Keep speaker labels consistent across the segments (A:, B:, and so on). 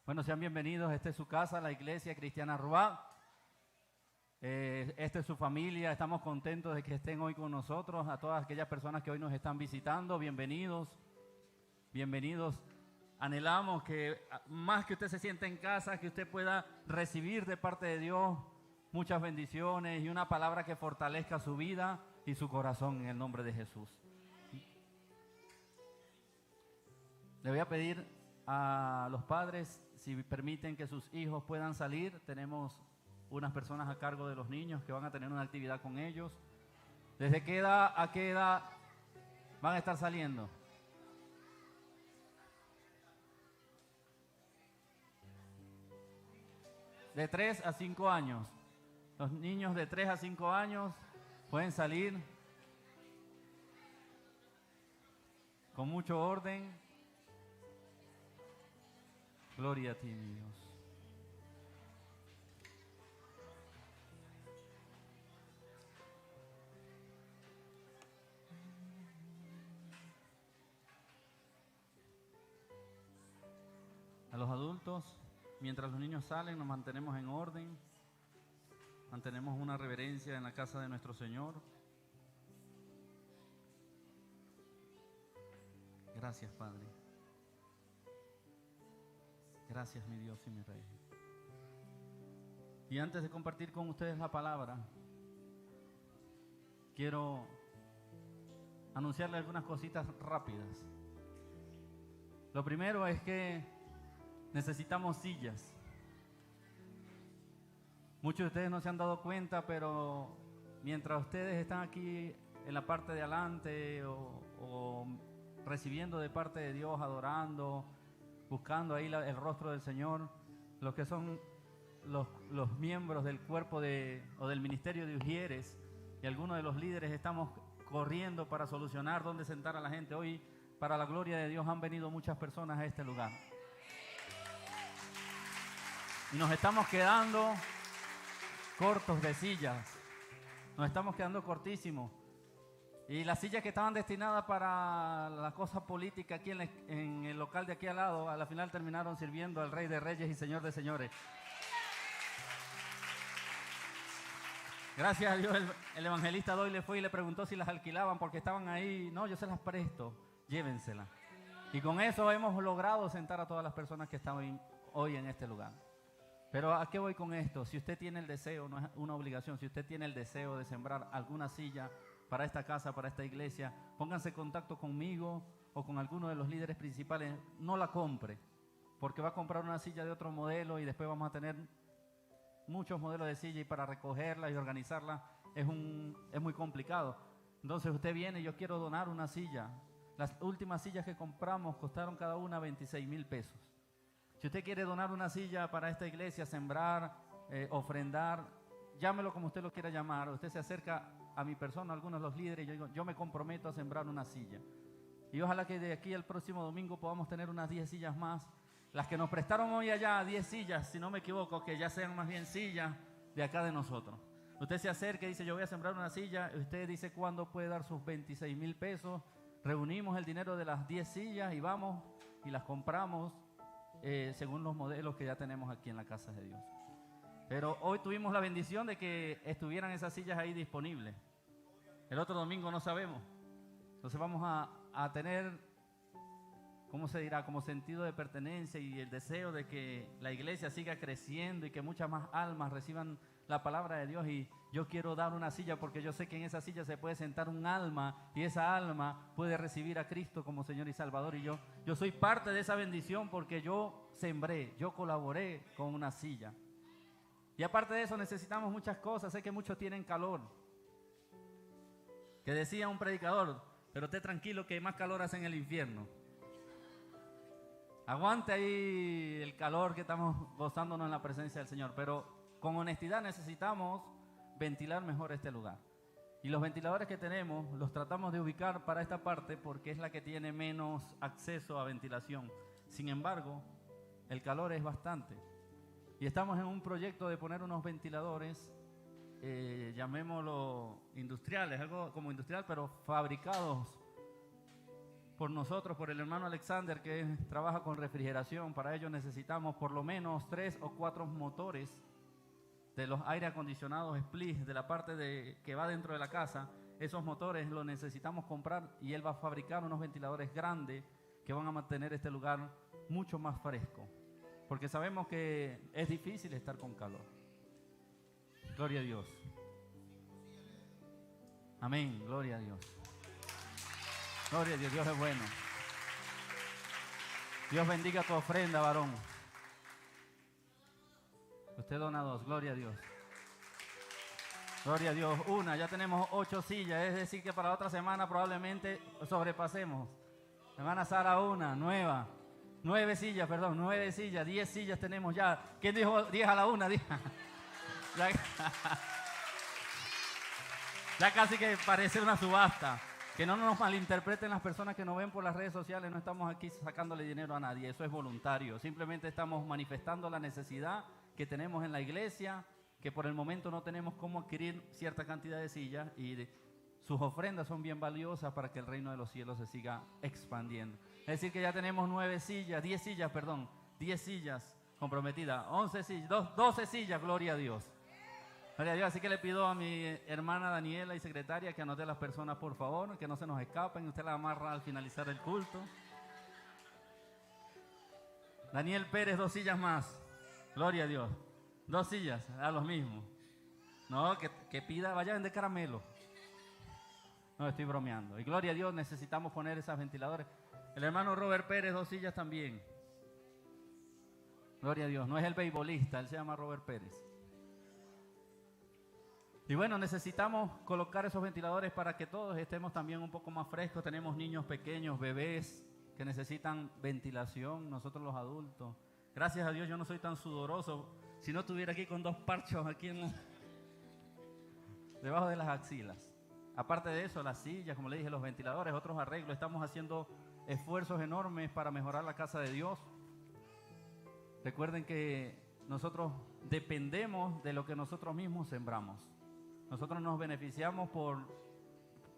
A: Bueno, sean bienvenidos. Esta es su casa, la Iglesia Cristiana Ruá. Esta es su familia. Estamos contentos de que estén hoy con nosotros. A todas aquellas personas que hoy nos están visitando, bienvenidos. Bienvenidos. Anhelamos que más que usted se sienta en casa, que usted pueda recibir de parte de Dios muchas bendiciones y una palabra que fortalezca su vida y su corazón en el nombre de Jesús. Le voy a pedir a los padres si permiten que sus hijos puedan salir. Tenemos unas personas a cargo de los niños que van a tener una actividad con ellos. ¿Desde qué edad a qué edad van a estar saliendo? De 3 a 5 años. Los niños de 3 a 5 años pueden salir con mucho orden. Gloria a ti, mi Dios. A los adultos, mientras los niños salen, nos mantenemos en orden. Mantenemos una reverencia en la casa de nuestro Señor. Gracias, Padre. Gracias, mi Dios y mi Rey. Y antes de compartir con ustedes la palabra, quiero anunciarle algunas cositas rápidas. Lo primero es que necesitamos sillas. Muchos de ustedes no se han dado cuenta, pero mientras ustedes están aquí en la parte de adelante o recibiendo de parte de Dios, adorando, buscando ahí el rostro del Señor, los que son los miembros del cuerpo o del ministerio de Ujieres y algunos de los líderes estamos corriendo para solucionar dónde sentar a la gente. Hoy, para la gloria de Dios, han venido muchas personas a este lugar. Y nos estamos quedando cortos de sillas. Nos estamos quedando cortísimos. Y las sillas que estaban destinadas para la cosa política aquí en el local de aquí al lado, a la final terminaron sirviendo al Rey de Reyes y Señor de Señores. Gracias a Dios el evangelista Doyle fue y le preguntó si las alquilaban porque estaban ahí. No, yo se las presto, llévenselas. Y con eso hemos logrado sentar a todas las personas que están hoy en este lugar. Pero ¿a qué voy con esto? Si usted tiene el deseo, no es una obligación, si usted tiene el deseo de sembrar alguna silla para esta casa, para esta iglesia, pónganse en contacto conmigo o con alguno de los líderes principales. No la compre, porque va a comprar una silla de otro modelo y después vamos a tener muchos modelos de silla y para recogerla y organizarla es muy complicado. Entonces usted viene, yo quiero donar una silla. Las últimas sillas que compramos costaron cada una 26,000 pesos. Si usted quiere donar una silla para esta iglesia, sembrar, ofrendar, llámelo como usted lo quiera llamar. Usted se acerca a mi persona, a algunos de los líderes, y yo digo, yo me comprometo a sembrar una silla. Y ojalá que de aquí al próximo domingo podamos tener unas 10 sillas más. Las que nos prestaron hoy allá, 10 sillas, si no me equivoco, que ya sean más bien sillas de acá de nosotros. Usted se acerca y dice, yo voy a sembrar una silla. Usted dice cuándo puede dar sus 26,000 pesos. Reunimos el dinero de las 10 sillas y vamos y las compramos según los modelos que ya tenemos aquí en la casa de Dios. Pero hoy tuvimos la bendición de que estuvieran esas sillas ahí disponibles. El otro domingo no sabemos. Entonces vamos a tener, ¿cómo se dirá? Como sentido de pertenencia y el deseo de que la iglesia siga creciendo y que muchas más almas reciban la palabra de Dios. Y yo quiero dar una silla porque yo sé que en esa silla se puede sentar un alma y esa alma puede recibir a Cristo como Señor y Salvador. Y yo soy parte de esa bendición porque yo sembré, yo colaboré con una silla. Y aparte de eso necesitamos muchas cosas. Sé que muchos tienen calor. Que decía un predicador, pero esté tranquilo que más calor hace en el infierno. Aguante ahí el calor que estamos gozándonos en la presencia del Señor. Pero con honestidad necesitamos ventilar mejor este lugar. Y los ventiladores que tenemos los tratamos de ubicar para esta parte porque es la que tiene menos acceso a ventilación. Sin embargo, el calor es bastante. Y estamos en un proyecto de poner unos ventiladores, llamémoslo industriales, algo como industrial, pero fabricados por nosotros, por el hermano Alexander que trabaja con refrigeración. Para ello necesitamos por lo menos 3 o 4 motores de los aire acondicionados split de la parte que va dentro de la casa. Esos motores los necesitamos comprar y él va a fabricar unos ventiladores grandes que van a mantener este lugar mucho más fresco, porque sabemos que es difícil estar con calor. Gloria a Dios. Amén, gloria a Dios. Gloria a Dios, Dios es bueno. Dios bendiga tu ofrenda, varón. Usted dona 2, gloria a Dios. Gloria a Dios. Ya tenemos 8 sillas, es decir que para la otra semana probablemente sobrepasemos. Hermana Sara, una nueva. 9 sillas, 10 sillas tenemos ya. ¿Quién dijo 10 a la 1? Ya casi que parece una subasta. Que no nos malinterpreten las personas que nos ven por las redes sociales. No estamos aquí sacándole dinero a nadie, eso es voluntario. Simplemente estamos manifestando la necesidad que tenemos en la iglesia, que por el momento no tenemos cómo adquirir cierta cantidad de sillas y sus ofrendas son bien valiosas para que el reino de los cielos se siga expandiendo. Es decir que ya tenemos 10 sillas comprometidas, 11 sillas, 12 sillas, gloria a Dios. Gloria a Dios. Así que le pido a mi hermana Daniela y secretaria que anote a las personas, por favor, que no se nos escapen. Usted la amarra al finalizar el culto. Daniel Pérez, 2 sillas más. Gloria a Dios. 2 sillas, a los mismos. No, que pida, vaya a vender caramelo. No, estoy bromeando. Y gloria a Dios, necesitamos poner esos ventiladores. El hermano Robert Pérez, 2 sillas también. Gloria a Dios. No es el beisbolista, él se llama Robert Pérez. Y bueno, necesitamos colocar esos ventiladores para que todos estemos también un poco más frescos. Tenemos niños pequeños, bebés que necesitan ventilación, nosotros los adultos. Gracias a Dios yo no soy tan sudoroso. Si no estuviera aquí con 2 parchos aquí debajo de las axilas. Aparte de eso, las sillas, como le dije, los ventiladores, otros arreglos. Estamos haciendo esfuerzos enormes para mejorar la casa de Dios. Recuerden que nosotros dependemos de lo que nosotros mismos sembramos. Nosotros nos beneficiamos por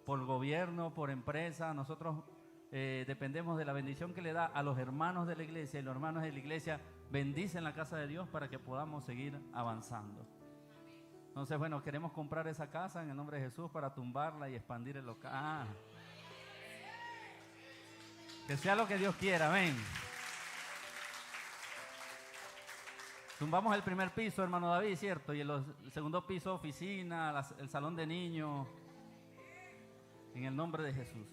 A: gobierno, por empresa. Nosotros dependemos de la bendición que le da a los hermanos de la iglesia, y los hermanos de la iglesia bendicen la casa de Dios para que podamos seguir avanzando. Entonces, bueno, queremos comprar esa casa en el nombre de Jesús para tumbarla y expandir el local. Que sea lo que Dios quiera, amén. Tumbamos el primer piso, hermano David, ¿cierto? Y el segundo piso, oficina, el salón de niños, en el nombre de Jesús.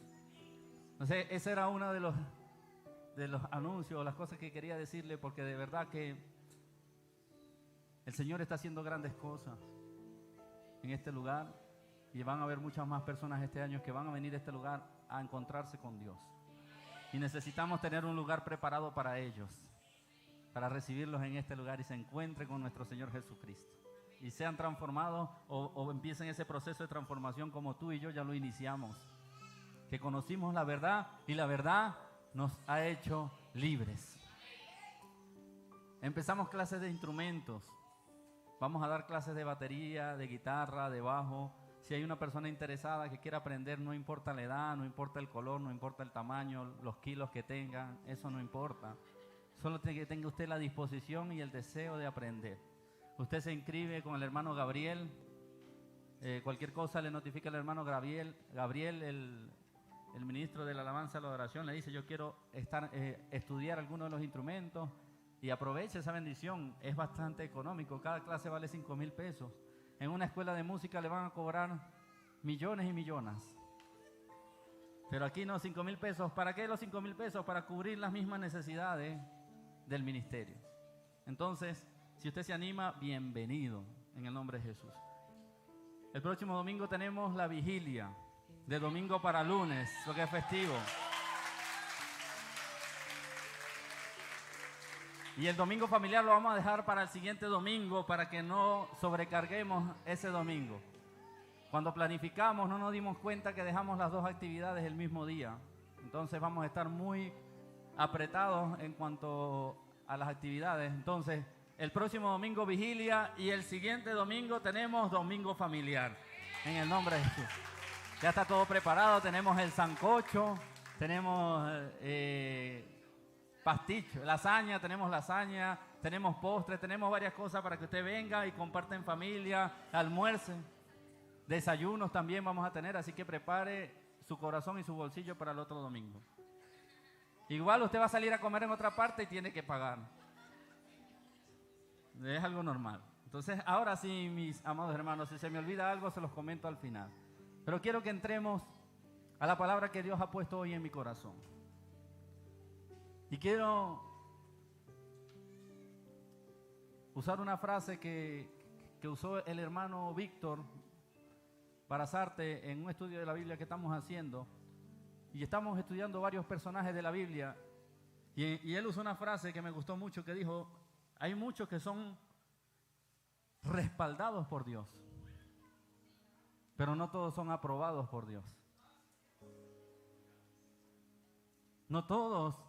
A: Entonces, ese era uno de los anuncios, las cosas que quería decirle, porque de verdad que el Señor está haciendo grandes cosas en este lugar, y van a haber muchas más personas este año que van a venir a este lugar a encontrarse con Dios. Y necesitamos tener un lugar preparado para ellos, para recibirlos en este lugar y se encuentren con nuestro Señor Jesucristo. Y sean transformados o empiecen ese proceso de transformación como tú y yo ya lo iniciamos. Que conocimos la verdad y la verdad nos ha hecho libres. Empezamos clases de instrumentos. Vamos a dar clases de batería, de guitarra, de bajo. Si hay una persona interesada que quiera aprender, no importa la edad, no importa el color, no importa el tamaño, los kilos que tengan, eso no importa. Solo que tenga usted la disposición y el deseo de aprender. Usted se inscribe con el hermano Gabriel. Cualquier cosa le notifica al hermano Gabriel, el ministro de la alabanza y la adoración. Le dice: yo quiero estudiar alguno de los instrumentos. Y aproveche esa bendición. Es bastante económico. Cada clase vale 5,000 pesos. En una escuela de música le van a cobrar millones y millones. Pero aquí no, 5,000 pesos. ¿Para qué los 5,000 pesos? Para cubrir las mismas necesidades del ministerio. Entonces, si usted se anima, bienvenido en el nombre de Jesús. El próximo domingo tenemos la vigilia, de domingo para lunes, lo que es festivo. Y el domingo familiar lo vamos a dejar para el siguiente domingo, para que no sobrecarguemos ese domingo. Cuando planificamos no nos dimos cuenta que dejamos las 2 actividades el mismo día. Entonces vamos a estar muy apretados en cuanto a las actividades. Entonces, el próximo domingo vigilia y el siguiente domingo tenemos domingo familiar. En el nombre de Jesús. Ya está todo preparado, tenemos el sancocho, tenemos pasticho, lasaña, tenemos postres, tenemos varias cosas para que usted venga y comparte en familia, almuerce. Desayunos también vamos a tener, así que prepare su corazón y su bolsillo para el otro domingo. Igual usted va a salir a comer en otra parte y tiene que pagar. Es algo normal. Entonces, ahora sí, mis amados hermanos, si se me olvida algo, se los comento al final. Pero quiero que entremos a la palabra que Dios ha puesto hoy en mi corazón. Y quiero usar una frase que usó el hermano Víctor Barazarte en un estudio de la Biblia que estamos haciendo. Y estamos estudiando varios personajes de la Biblia. Y él usó una frase que me gustó mucho, que dijo: hay muchos que son respaldados por Dios, pero no todos son aprobados por Dios. No todos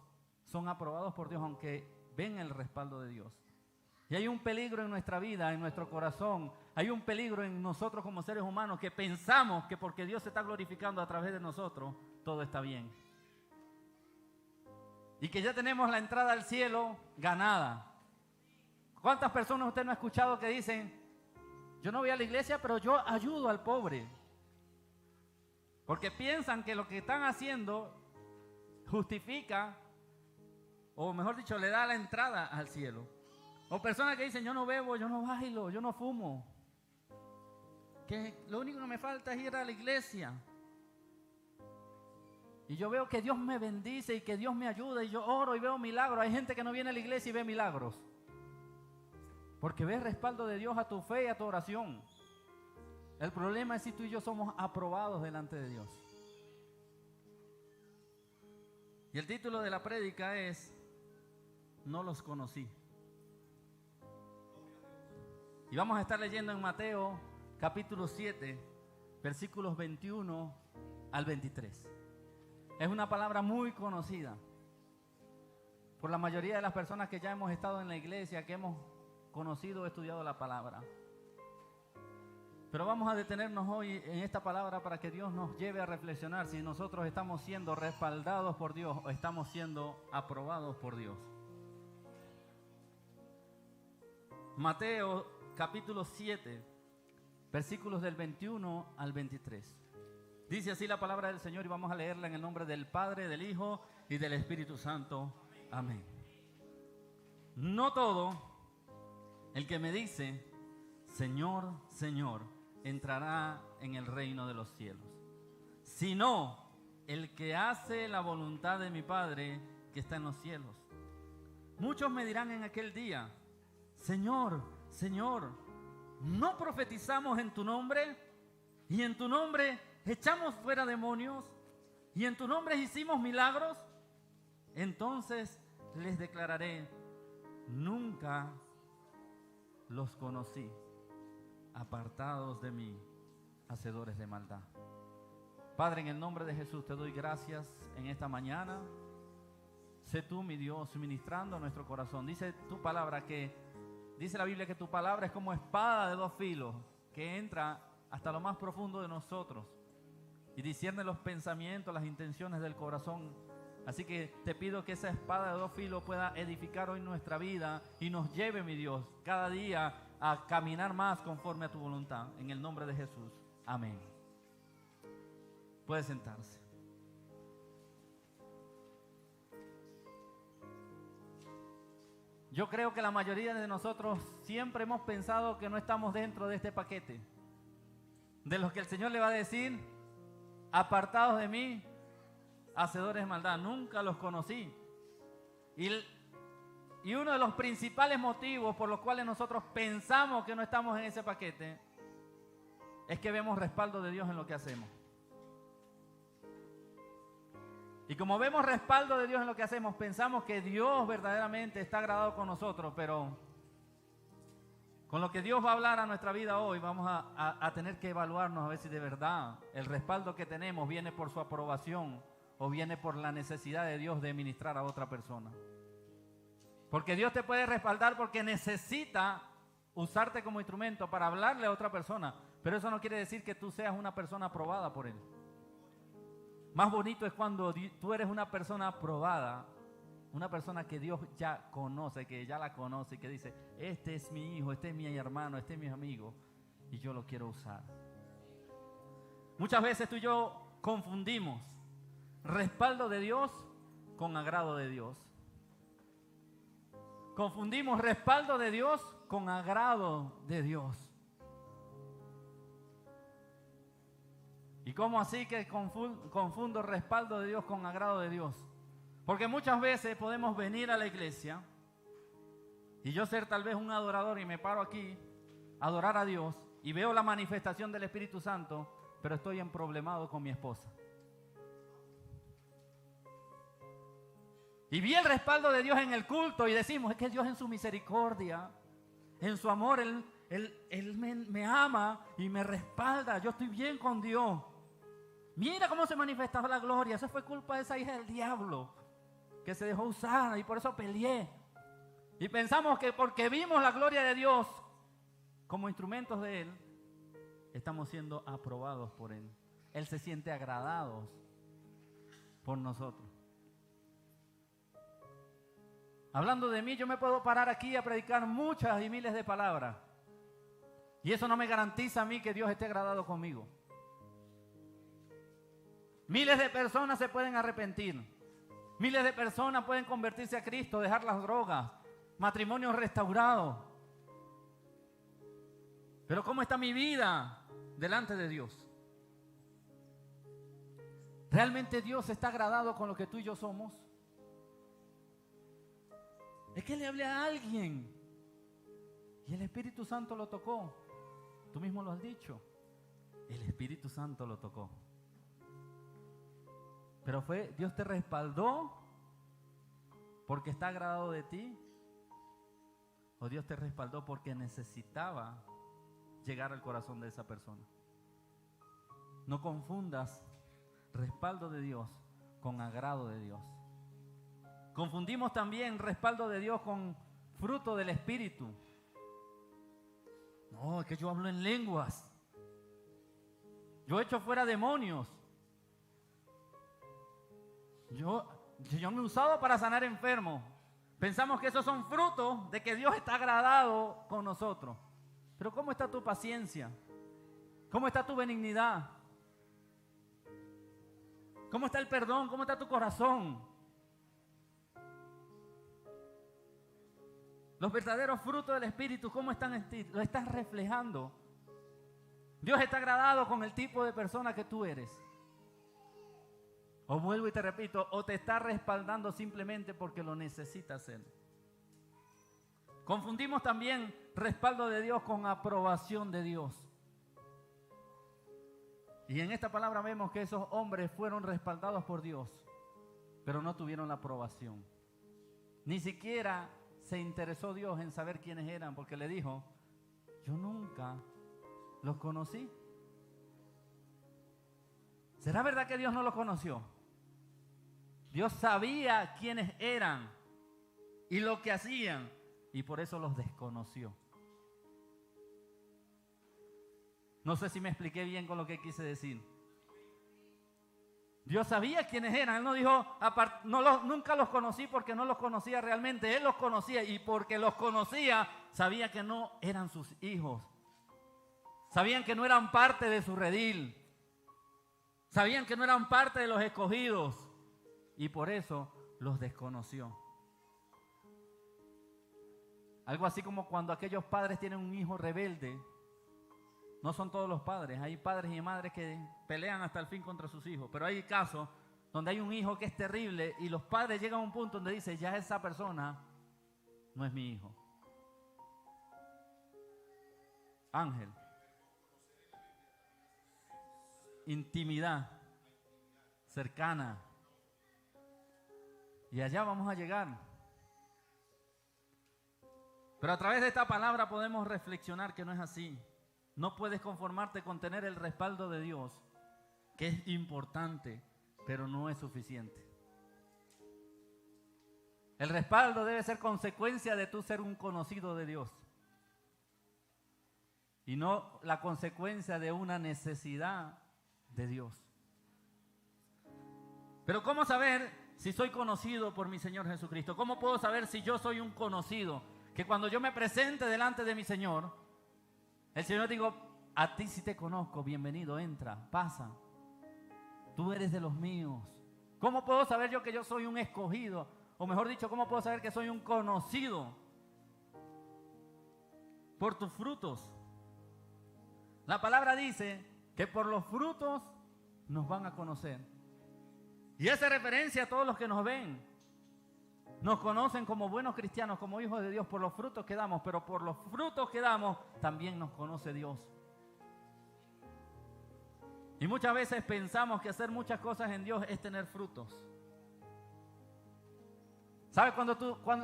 A: son aprobados por Dios, aunque ven el respaldo de Dios. Y hay un peligro en nuestra vida, en nuestro corazón. Hay un peligro en nosotros como seres humanos, que pensamos que porque Dios se está glorificando a través de nosotros, todo está bien. Y que ya tenemos la entrada al cielo ganada. ¿Cuántas personas usted no ha escuchado que dicen: yo no voy a la iglesia, pero yo ayudo al pobre? Porque piensan que lo que están haciendo justifica, o mejor dicho, le da la entrada al cielo. O personas que dicen: yo no bebo, yo no bailo, yo no fumo, que lo único que me falta es ir a la iglesia. Y yo veo que Dios me bendice y que Dios me ayuda y yo oro y veo milagros. Hay gente que no viene a la iglesia y ve milagros, porque ve el respaldo de Dios a tu fe y a tu oración. El problema es si tú y yo somos aprobados delante de Dios. Y el título de la prédica es: no los conocí. Y vamos a estar leyendo en Mateo capítulo 7, versículos 21 al 23. Es una palabra muy conocida por la mayoría de las personas que ya hemos estado en la iglesia, que hemos conocido o estudiado la palabra. Pero vamos a detenernos hoy en esta palabra para que Dios nos lleve a reflexionar si nosotros estamos siendo respaldados por Dios o estamos siendo aprobados por Dios. Mateo capítulo 7, versículos del 21 al 23. Dice así la palabra del Señor y vamos a leerla en el nombre del Padre, del Hijo y del Espíritu Santo. Amén. No todo el que me dice: Señor, Señor, entrará en el reino de los cielos, sino el que hace la voluntad de mi Padre que está en los cielos. Muchos me dirán en aquel día: Señor, Señor, ¿no profetizamos en tu nombre? Y en tu nombre echamos fuera demonios, y en tu nombre hicimos milagros. Entonces les declararé: nunca los conocí. Apartados de mí, hacedores de maldad. Padre, en el nombre de Jesús te doy gracias en esta mañana. Sé tú, mi Dios, ministrando a nuestro corazón. Dice tu palabra dice la Biblia que tu palabra es como espada de dos filos, que entra hasta lo más profundo de nosotros y discierne los pensamientos, las intenciones del corazón. Así que te pido que esa espada de dos filos pueda edificar hoy nuestra vida y nos lleve, mi Dios, cada día a caminar más conforme a tu voluntad. En el nombre de Jesús. Amén. Puede sentarse. Yo creo que la mayoría de nosotros siempre hemos pensado que no estamos dentro de este paquete, de los que el Señor le va a decir: apartados de mí, hacedores de maldad. Nunca los conocí. Y uno de los principales motivos por los cuales nosotros pensamos que no estamos en ese paquete es que vemos respaldo de Dios en lo que hacemos. Y como vemos respaldo de Dios en lo que hacemos, pensamos que Dios verdaderamente está agradado con nosotros, pero con lo que Dios va a hablar a nuestra vida hoy, vamos a tener que evaluarnos a ver si de verdad el respaldo que tenemos viene por su aprobación o viene por la necesidad de Dios de ministrar a otra persona. Porque Dios te puede respaldar porque necesita usarte como instrumento para hablarle a otra persona, pero eso no quiere decir que tú seas una persona aprobada por Él. Más bonito es cuando tú eres una persona aprobada, una persona que Dios ya conoce, que ya la conoce, que dice, este es mi hijo, este es mi hermano, este es mi amigo, y yo lo quiero usar. Muchas veces tú y yo confundimos respaldo de Dios con agrado de Dios. Confundimos respaldo de Dios con agrado de Dios. ¿Y cómo así que confundo respaldo de Dios con agrado de Dios? Porque muchas veces podemos venir a la iglesia y yo ser tal vez un adorador y me paro aquí a adorar a Dios y veo la manifestación del Espíritu Santo, pero estoy emproblemado con mi esposa. Y vi el respaldo de Dios en el culto y decimos, es que Dios en su misericordia, en su amor, Él me ama y me respalda, yo estoy bien con Dios. Mira cómo se manifestaba la gloria, eso fue culpa de esa hija del diablo, que se dejó usar y por eso peleé. Y pensamos que porque vimos la gloria de Dios como instrumentos de Él, estamos siendo aprobados por Él. Él se siente agradado por nosotros. Hablando de mí, yo me puedo parar aquí a predicar muchas y miles de palabras. Y eso no me garantiza a mí que Dios esté agradado conmigo. Miles de personas se pueden arrepentir. Miles de personas pueden convertirse a Cristo, dejar las drogas, matrimonios restaurados. Pero ¿cómo está mi vida delante de Dios? ¿Realmente Dios está agradado con lo que tú y yo somos? Es que le hablé a alguien y el Espíritu Santo lo tocó. Tú mismo lo has dicho. El Espíritu Santo lo tocó. Pero Dios te respaldó porque está agradado de ti, o Dios te respaldó porque necesitaba llegar al corazón de esa persona. No confundas respaldo de Dios con agrado de Dios. Confundimos también respaldo de Dios con fruto del Espíritu. No, es que yo hablo en lenguas. Yo echo fuera demonios. Yo me he usado para sanar enfermos. Pensamos que esos son frutos de que Dios está agradado con nosotros. Pero ¿cómo está tu paciencia? ¿Cómo está tu benignidad? ¿Cómo está el perdón? ¿Cómo está tu corazón? Los verdaderos frutos del Espíritu, ¿cómo están en ti? Lo estás reflejando. Dios está agradado con el tipo de persona que tú eres. O vuelvo y te repito, o te está respaldando simplemente porque lo necesita hacer. Confundimos también respaldo de Dios con aprobación de Dios. Y en esta palabra vemos que esos hombres fueron respaldados por Dios, pero no tuvieron la aprobación. Ni siquiera se interesó Dios en saber quiénes eran, porque le dijo, yo nunca los conocí. ¿Será verdad que Dios no los conoció? Dios sabía quiénes eran y lo que hacían, y por eso los desconoció. No sé si me expliqué bien con lo que quise decir. Dios sabía quiénes eran. Él no dijo, nunca los conocí porque no los conocía realmente. Él los conocía y porque los conocía, sabía que no eran sus hijos. Sabían que no eran parte de su redil. Sabían que no eran parte de los escogidos. Y por eso los desconoció. Algo así como cuando aquellos padres tienen un hijo rebelde. No son todos los padres, hay padres y madres que pelean hasta el fin contra sus hijos, pero hay casos donde hay un hijo que es terrible y los padres llegan a un punto donde dicen, ya esa persona no es mi hijo. Ángel. Intimidad cercana. Y allá vamos a llegar. Pero a través de esta palabra podemos reflexionar que no es así. No puedes conformarte con tener el respaldo de Dios, que es importante, pero no es suficiente. El respaldo debe ser consecuencia de tú ser un conocido de Dios. Y no la consecuencia de una necesidad de Dios. Pero ¿cómo saber si soy conocido por mi Señor Jesucristo? ¿Cómo puedo saber si yo soy un conocido? Que cuando yo me presente delante de mi Señor, el Señor digo, a ti sí te conozco, bienvenido, entra, pasa. Tú eres de los míos. ¿Cómo puedo saber yo que yo soy un escogido? O mejor dicho, ¿cómo puedo saber que soy un conocido? Por tus frutos. La palabra dice que por los frutos nos van a conocer. Y hace referencia a todos los que nos ven. Nos conocen como buenos cristianos, como hijos de Dios, por los frutos que damos. Pero por los frutos que damos, también nos conoce Dios. Y muchas veces pensamos que hacer muchas cosas en Dios es tener frutos. ¿Sabes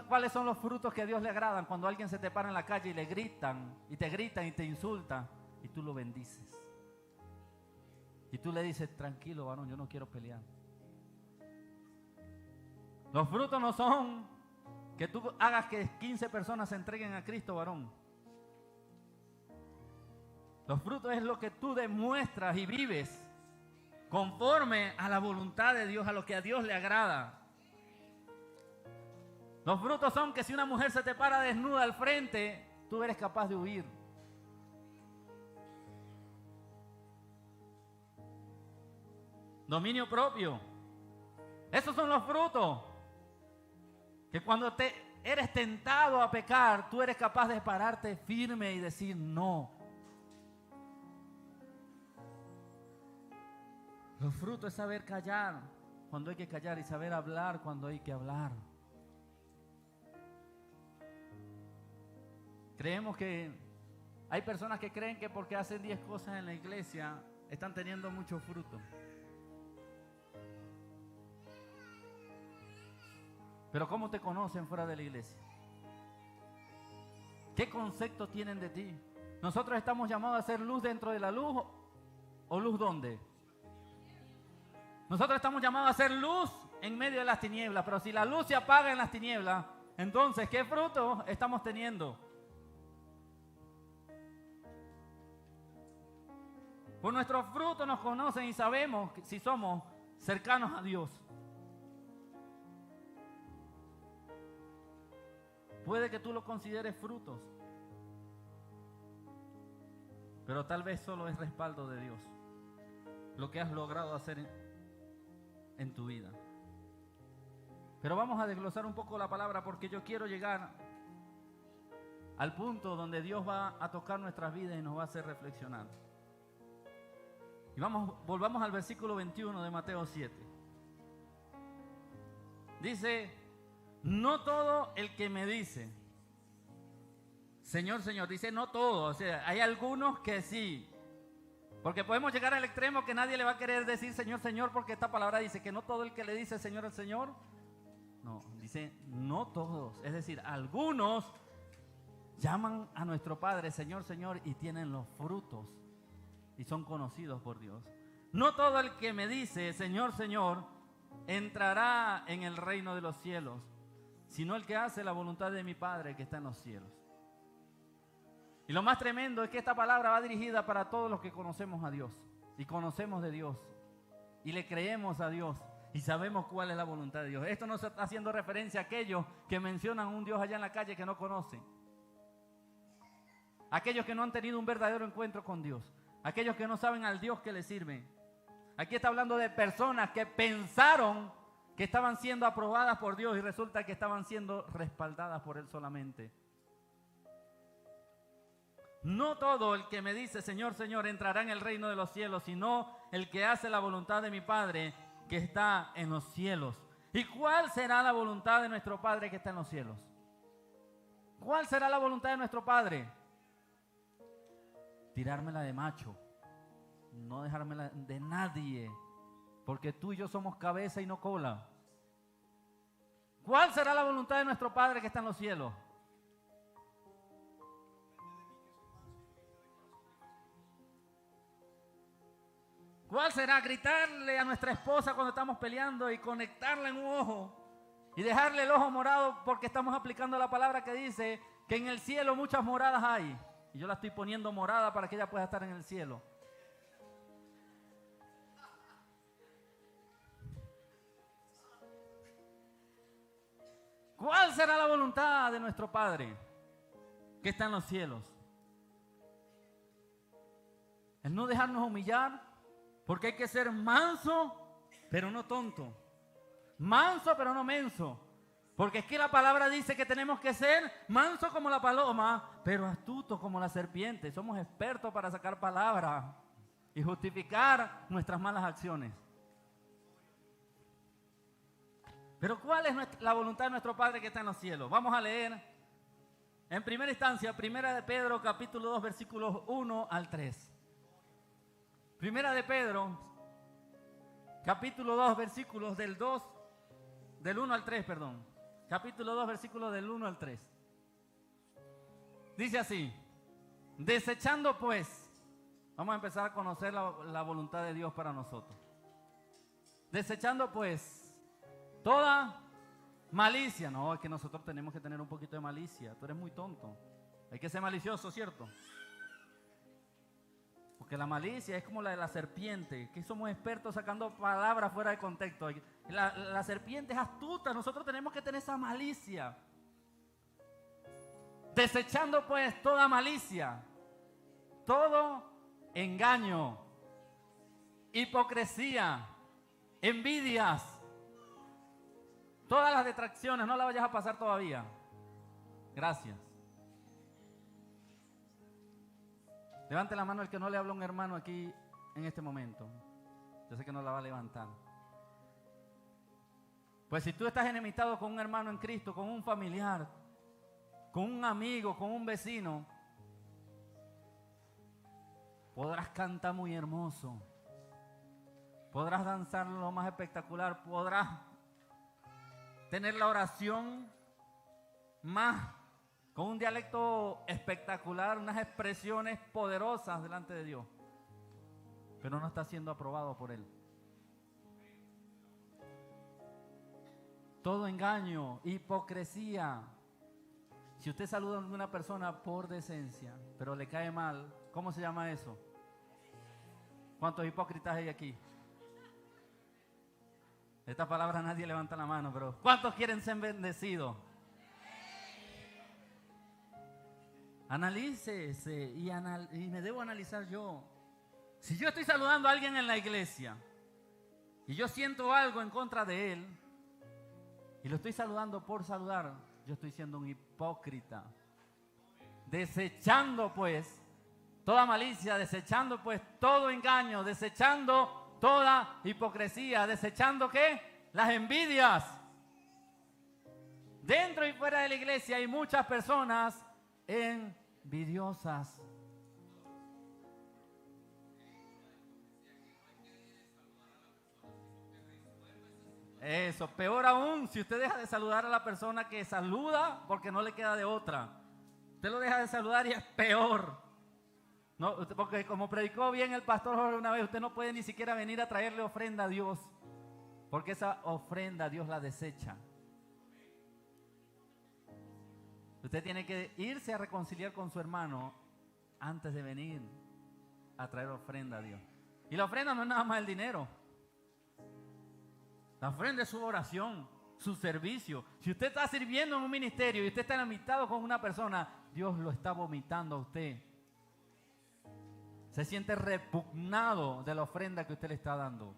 A: cuáles son los frutos que a Dios le agradan? Cuando alguien se te para en la calle y le gritan, y te insultan, y tú lo bendices. Y tú le dices, tranquilo, varón, yo no quiero pelear. Los frutos no son que tú hagas que 15 personas se entreguen a Cristo, varón. Los frutos es lo que tú demuestras y vives conforme a la voluntad de Dios, a lo que a Dios le agrada. Los frutos son que si una mujer se te para desnuda al frente, tú eres capaz de huir. Dominio propio. Esos son los frutos. Que cuando eres tentado a pecar, tú eres capaz de pararte firme y decir no. Los frutos es saber callar cuando hay que callar y saber hablar cuando hay que hablar. Creemos que hay personas que creen que porque hacen 10 cosas en la iglesia están teniendo mucho fruto. Pero ¿cómo te conocen fuera de la iglesia? ¿Qué concepto tienen de ti? Nosotros estamos llamados a ser luz dentro de la luz, ¿o luz dónde? Nosotros estamos llamados a ser luz en medio de las tinieblas, pero si la luz se apaga en las tinieblas, entonces ¿qué fruto estamos teniendo? Por nuestros frutos nos conocen y sabemos si somos cercanos a Dios. Puede que tú lo consideres frutos, pero tal vez solo es respaldo de Dios lo que has logrado hacer en tu vida. Pero vamos a desglosar un poco la palabra porque yo quiero llegar al punto donde Dios va a tocar nuestras vidas y nos va a hacer reflexionar. Y volvamos al versículo 21 de Mateo 7. Dice: no todo el que me dice, Señor, Señor, dice no todo, o sea, hay algunos que sí. Porque podemos llegar al extremo que nadie le va a querer decir Señor, Señor, porque esta palabra dice que no todo el que le dice Señor, el Señor. No, dice no todos, es decir, algunos llaman a nuestro Padre Señor, Señor y tienen los frutos y son conocidos por Dios. No todo el que me dice Señor, Señor entrará en el reino de los cielos, sino el que hace la voluntad de mi Padre que está en los cielos. Y lo más tremendo es que esta palabra va dirigida para todos los que conocemos a Dios y conocemos de Dios y le creemos a Dios y sabemos cuál es la voluntad de Dios. Esto no se está haciendo referencia a aquellos que mencionan un Dios allá en la calle que no conocen, aquellos que no han tenido un verdadero encuentro con Dios, aquellos que no saben al Dios que les sirven. Aquí está hablando de personas que pensaron que estaban siendo aprobadas por Dios y resulta que estaban siendo respaldadas por Él solamente. No todo el que me dice Señor, Señor entrará en el reino de los cielos, sino el que hace la voluntad de mi Padre que está en los cielos. ¿Y cuál será la voluntad de nuestro Padre que está en los cielos? ¿Cuál será la voluntad de nuestro Padre? Tirármela de macho, no dejármela de nadie, porque tú y yo somos cabeza y no cola. ¿Cuál será la voluntad de nuestro Padre que está en los cielos? ¿Cuál será? Gritarle a nuestra esposa cuando estamos peleando y conectarla en un ojo y dejarle el ojo morado porque estamos aplicando la palabra que dice que en el cielo muchas moradas hay. Y yo la estoy poniendo morada para que ella pueda estar en el cielo. ¿Cuál será la voluntad de nuestro Padre que está en los cielos? El no dejarnos humillar, porque hay que ser manso, pero no tonto. Manso, pero no menso. Porque es que la palabra dice que tenemos que ser manso como la paloma, pero astuto como la serpiente. Somos expertos para sacar palabras y justificar nuestras malas acciones. Pero ¿cuál es la voluntad de nuestro Padre que está en los cielos? Vamos a leer en primera instancia, Primera de Pedro, capítulo 2, versículos 1 al 3. Primera de Pedro, capítulo 2, versículos del 1 al 3, perdón. Capítulo 2, versículos del 1 al 3. Dice así: desechando pues, vamos a empezar a conocer la voluntad de Dios para nosotros. Desechando pues toda malicia. No, es que nosotros tenemos que tener un poquito de malicia. Tú eres muy tonto. Hay que ser malicioso, ¿cierto? Porque la malicia es como la de la serpiente, que somos expertos sacando palabras fuera de contexto. La serpiente es astuta, nosotros tenemos que tener esa malicia. Desechando pues toda malicia, todo engaño, hipocresía, envidias, todas las detracciones. No la vayas a pasar todavía. Gracias. Levante la mano el que no le habla a un hermano aquí en este momento. Yo sé que no la va a levantar. Pues si tú estás enemistado con un hermano en Cristo, con un familiar, con un amigo, con un vecino, podrás cantar muy hermoso, podrás danzar lo más espectacular, podrás tener la oración más con un dialecto espectacular, unas expresiones poderosas delante de Dios, pero no está siendo aprobado por Él. Todo engaño, hipocresía. Si usted saluda a una persona por decencia, pero le cae mal, ¿cómo se llama eso? ¿Cuántos hipócritas hay aquí? Esta palabra nadie levanta la mano, pero ¿cuántos quieren ser bendecidos? Analícese y me debo analizar yo. Si yo estoy saludando a alguien en la iglesia y yo siento algo en contra de él y lo estoy saludando por saludar, yo estoy siendo un hipócrita. Desechando pues toda malicia, desechando pues todo engaño, desechando toda hipocresía, desechando ¿qué? Las envidias. Dentro y fuera de la iglesia hay muchas personas envidiosas. Eso, peor aún, si usted deja de saludar a la persona que saluda porque no le queda de otra. Usted lo deja de saludar y es peor. No, porque como predicó bien el pastor Jorge una vez, usted no puede ni siquiera venir a traerle ofrenda a Dios, porque esa ofrenda Dios la desecha. Usted tiene que irse a reconciliar con su hermano antes de venir a traer ofrenda a Dios. Y la ofrenda no es nada más el dinero. La ofrenda es su oración, su servicio. Si usted está sirviendo en un ministerio y usted está enemistado con una persona, Dios lo está vomitando a usted. Se siente repugnado de la ofrenda que usted le está dando.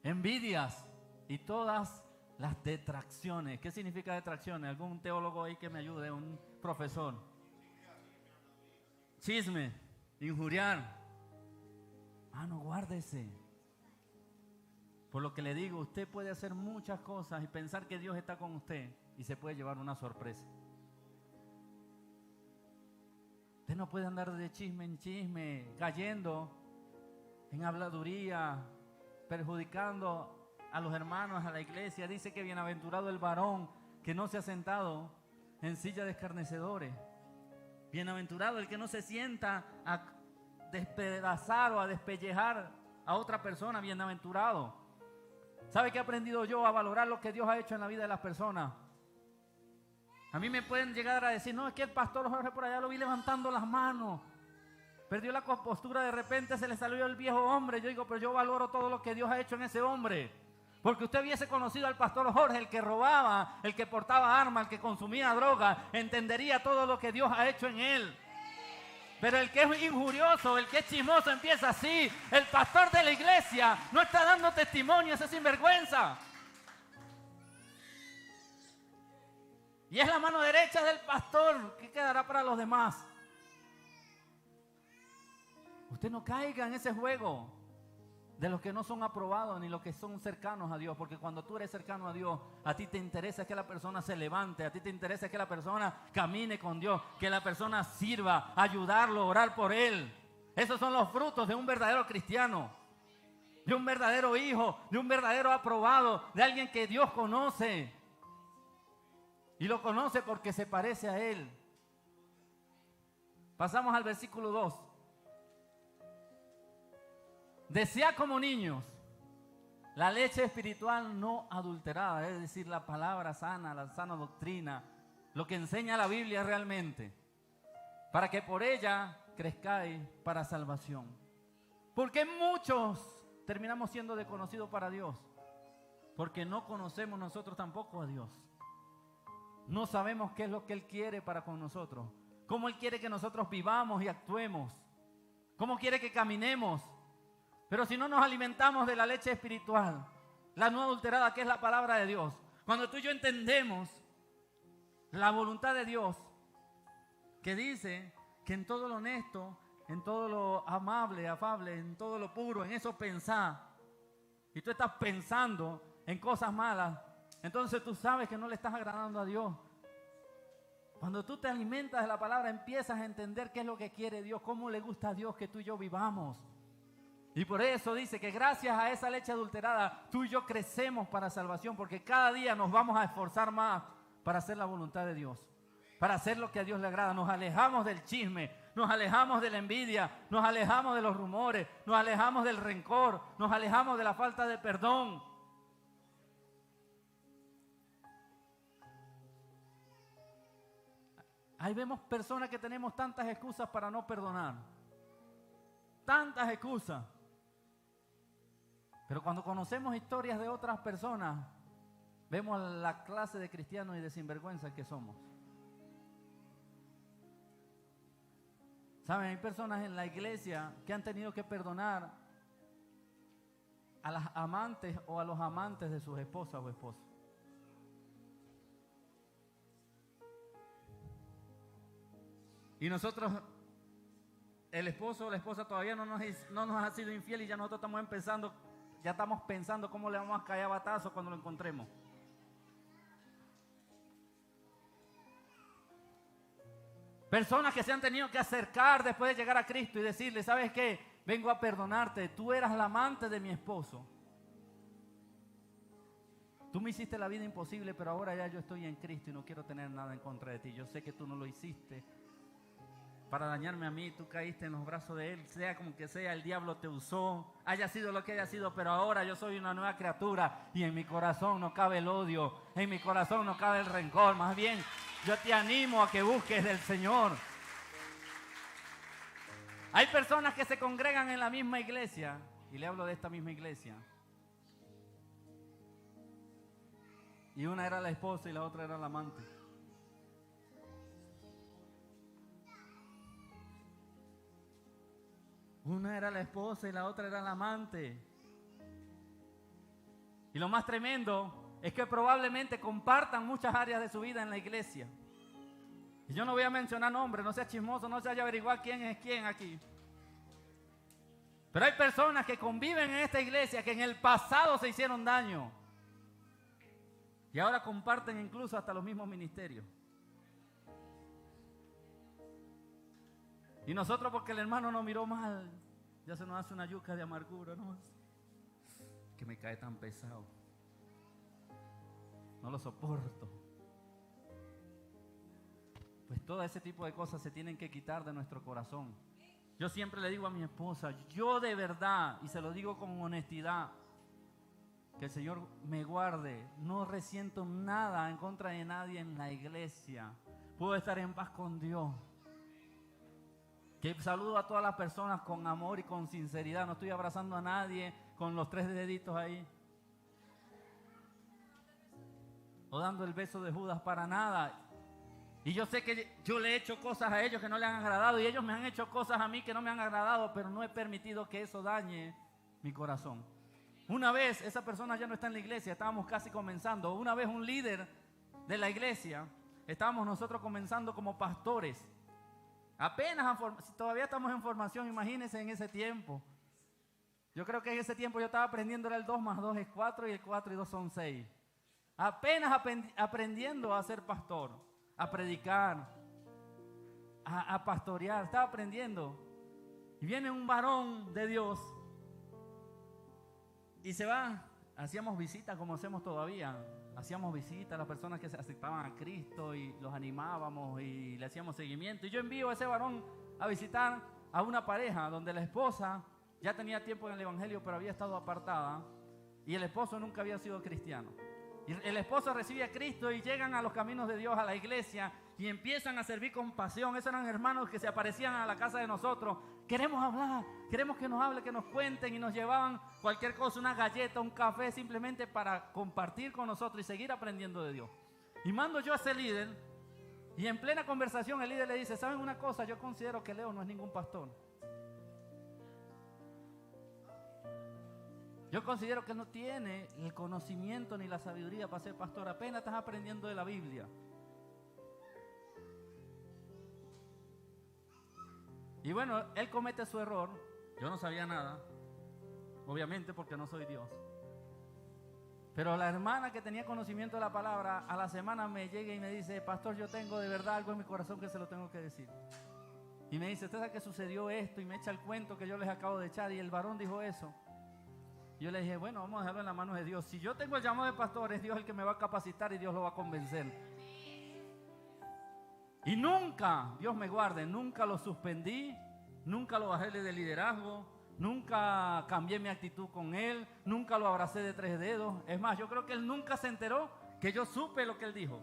A: Envidias y todas las detracciones. ¿Qué significa detracciones? ¿Algún teólogo ahí que me ayude? ¿Un profesor? Chisme, injuriar. No, guárdese. Por lo que le digo, usted puede hacer muchas cosas y pensar que Dios está con usted y se puede llevar una sorpresa. Usted no puede andar de chisme en chisme, cayendo en habladuría, perjudicando a los hermanos, a la iglesia. Dice que bienaventurado el varón que no se ha sentado en silla de escarnecedores. Bienaventurado el que no se sienta a despedazar o a despellejar a otra persona. Bienaventurado. ¿Sabe qué he aprendido yo? A valorar lo que Dios ha hecho en la vida de las personas. A mí me pueden llegar a decir, no, es que el pastor Jorge por allá lo vi levantando las manos. perdió la compostura, de repente se le salió el viejo hombre. Yo digo, pero yo valoro todo lo que Dios ha hecho en ese hombre. Porque usted hubiese conocido al pastor Jorge, el que robaba, el que portaba armas, el que consumía droga, entendería todo lo que Dios ha hecho en él. Pero el que es injurioso, el que es chismoso, empieza así. El pastor de la iglesia no está dando testimonio, ese sinvergüenza. Y es la mano derecha del pastor. ¿Qué quedará para los demás? Usted no caiga en ese juego de los que no son aprobados ni los que son cercanos a Dios. Porque cuando tú eres cercano a Dios, a ti te interesa que la persona se levante, a ti te interesa que la persona camine con Dios, que la persona sirva, ayudarlo, orar por él. Esos son los frutos de un verdadero cristiano, de un verdadero hijo, de un verdadero aprobado, de alguien que Dios conoce. Y lo conoce porque se parece a él. Pasamos al versículo 2. Desead como niños la leche espiritual no adulterada, es decir, la palabra sana, la sana doctrina, lo que enseña la Biblia realmente, para que por ella crezcáis para salvación. Porque muchos terminamos siendo desconocidos para Dios, porque no conocemos nosotros tampoco a Dios. No sabemos qué es lo que Él quiere para con nosotros, cómo Él quiere que nosotros vivamos y actuemos, cómo quiere que caminemos. Pero si no nos alimentamos de la leche espiritual, la no adulterada, que es la palabra de Dios, cuando tú y yo entendemos la voluntad de Dios, que dice que en todo lo honesto, en todo lo amable, afable, en todo lo puro, en eso pensar, y tú estás pensando en cosas malas, entonces tú sabes que no le estás agradando a Dios. Cuando tú te alimentas de la palabra, empiezas a entender qué es lo que quiere Dios, cómo le gusta a Dios que tú y yo vivamos. Y por eso dice que gracias a esa leche adulterada, tú y yo crecemos para salvación, porque cada día nos vamos a esforzar más para hacer la voluntad de Dios, para hacer lo que a Dios le agrada. Nos alejamos del chisme, nos alejamos de la envidia, nos alejamos de los rumores, nos alejamos del rencor, nos alejamos de la falta de perdón. Ahí vemos personas que tenemos tantas excusas para no perdonar, tantas excusas. Pero cuando conocemos historias de otras personas, vemos la clase de cristianos y de sinvergüenzas que somos. ¿Saben? Hay personas en la iglesia que han tenido que perdonar a las amantes o a los amantes de sus esposas o esposos. Y nosotros, el esposo o la esposa todavía no nos ha sido infiel y ya nosotros estamos pensando cómo le vamos a caer a batazo cuando lo encontremos. Personas que se han tenido que acercar después de llegar a Cristo y decirle, ¿sabes qué? Vengo a perdonarte, tú eras la amante de mi esposo. Tú me hiciste la vida imposible, pero ahora ya yo estoy en Cristo y no quiero tener nada en contra de ti. Yo sé que tú no lo hiciste para dañarme a mí, tú caíste en los brazos de Él, sea como que sea, el diablo te usó, haya sido lo que haya sido, pero ahora yo soy una nueva criatura y en mi corazón no cabe el odio, en mi corazón no cabe el rencor, más bien yo te animo a que busques del Señor. Hay personas que se congregan en la misma iglesia, y le hablo de esta misma iglesia, y una era la esposa y la otra era la amante. Una era la esposa y la otra era la amante. Y lo más tremendo es que probablemente compartan muchas áreas de su vida en la iglesia. Y yo no voy a mencionar nombres, no sea chismoso, no se vaya a averiguar quién es quién aquí. Pero hay personas que conviven en esta iglesia que en el pasado se hicieron daño. Y ahora comparten incluso hasta los mismos ministerios. Y nosotros, porque el hermano nos miró mal, ya se nos hace una yuca de amargura, ¿no? Que me cae tan pesado. No lo soporto. Pues todo ese tipo de cosas se tienen que quitar de nuestro corazón. Yo siempre le digo a mi esposa, yo de verdad, y se lo digo con honestidad, que el Señor me guarde, no resiento nada en contra de nadie en la iglesia. Puedo estar en paz con Dios. Que saludo a todas las personas con amor y con sinceridad. No estoy abrazando a nadie con los 3 deditos ahí. O dando el beso de Judas, para nada. Y yo sé que yo le he hecho cosas a ellos que no le han agradado y ellos me han hecho cosas a mí que no me han agradado, pero no he permitido que eso dañe mi corazón. Una vez, esa persona ya no está en la iglesia, estábamos casi comenzando. Una vez un líder de la iglesia, estábamos nosotros comenzando como pastores. Apenas, si todavía estamos en formación, imagínense en ese tiempo. Yo creo que en ese tiempo yo estaba aprendiendo, era el 2 más 2 es 4 y el 4 y 2 son 6. Apenas aprendiendo a ser pastor, a predicar, a pastorear, estaba aprendiendo. Y viene un varón de Dios y se va. Hacíamos visitas como hacemos todavía. Hacíamos visitas a las personas que se aceptaban a Cristo y los animábamos y le hacíamos seguimiento. Y yo envío a ese varón a visitar a una pareja donde la esposa ya tenía tiempo en el evangelio, pero había estado apartada y el esposo nunca había sido cristiano. Y el esposo recibe a Cristo y llegan a los caminos de Dios, a la iglesia, y empiezan a servir con pasión. Esos eran hermanos que se aparecían a la casa de nosotros. Queremos hablar, queremos que nos hable, que nos cuenten, y nos llevaban cualquier cosa, una galleta, un café, simplemente para compartir con nosotros y seguir aprendiendo de Dios. Y mando yo a ese líder, y en plena conversación el líder le dice: ¿saben una cosa? Yo considero que Leo no es ningún pastor. Yo considero que no tiene el conocimiento ni la sabiduría para ser pastor. Apenas estás aprendiendo de la Biblia. Y bueno, él comete su error. Yo no sabía nada, obviamente, porque no soy Dios. Pero la hermana que tenía conocimiento de la palabra, a la semana me llega y me dice: pastor, yo tengo de verdad algo en mi corazón que se lo tengo que decir. Y me dice: ¿usted sabe que sucedió esto? Y me echa el cuento que yo les acabo de echar. Y el varón dijo eso. Yo le dije: bueno, vamos a dejarlo en las manos de Dios. Si yo tengo el llamado de pastor, es Dios el que me va a capacitar y Dios lo va a convencer. Y nunca, Dios me guarde, nunca lo suspendí, nunca lo bajé de liderazgo, nunca cambié mi actitud con él, nunca lo abracé de 3 dedos. Es más, yo creo que él nunca se enteró que yo supe lo que él dijo.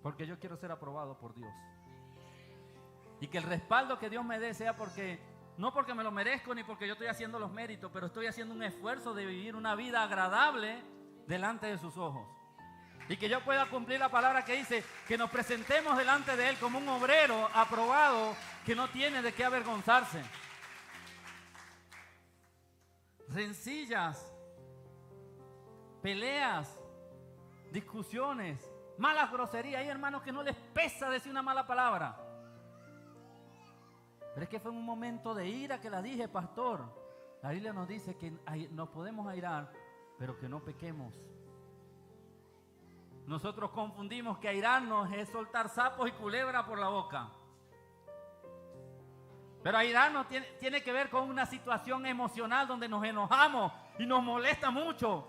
A: Porque yo quiero ser aprobado por Dios. Y que el respaldo que Dios me dé sea no porque me lo merezco ni porque yo estoy haciendo los méritos, pero estoy haciendo un esfuerzo de vivir una vida agradable delante de sus ojos. Y que yo pueda cumplir la palabra que dice que nos presentemos delante de Él como un obrero aprobado que no tiene de qué avergonzarse. Rencillas, peleas, discusiones, malas groserías. Hay hermanos que no les pesa decir una mala palabra. Pero es que fue en un momento de ira que la dije, pastor. La Biblia nos dice que nos podemos airar, pero que no pequemos. Nosotros confundimos que airarnos es soltar sapos y culebras por la boca. Pero airarnos tiene que ver con una situación emocional donde nos enojamos y nos molesta mucho.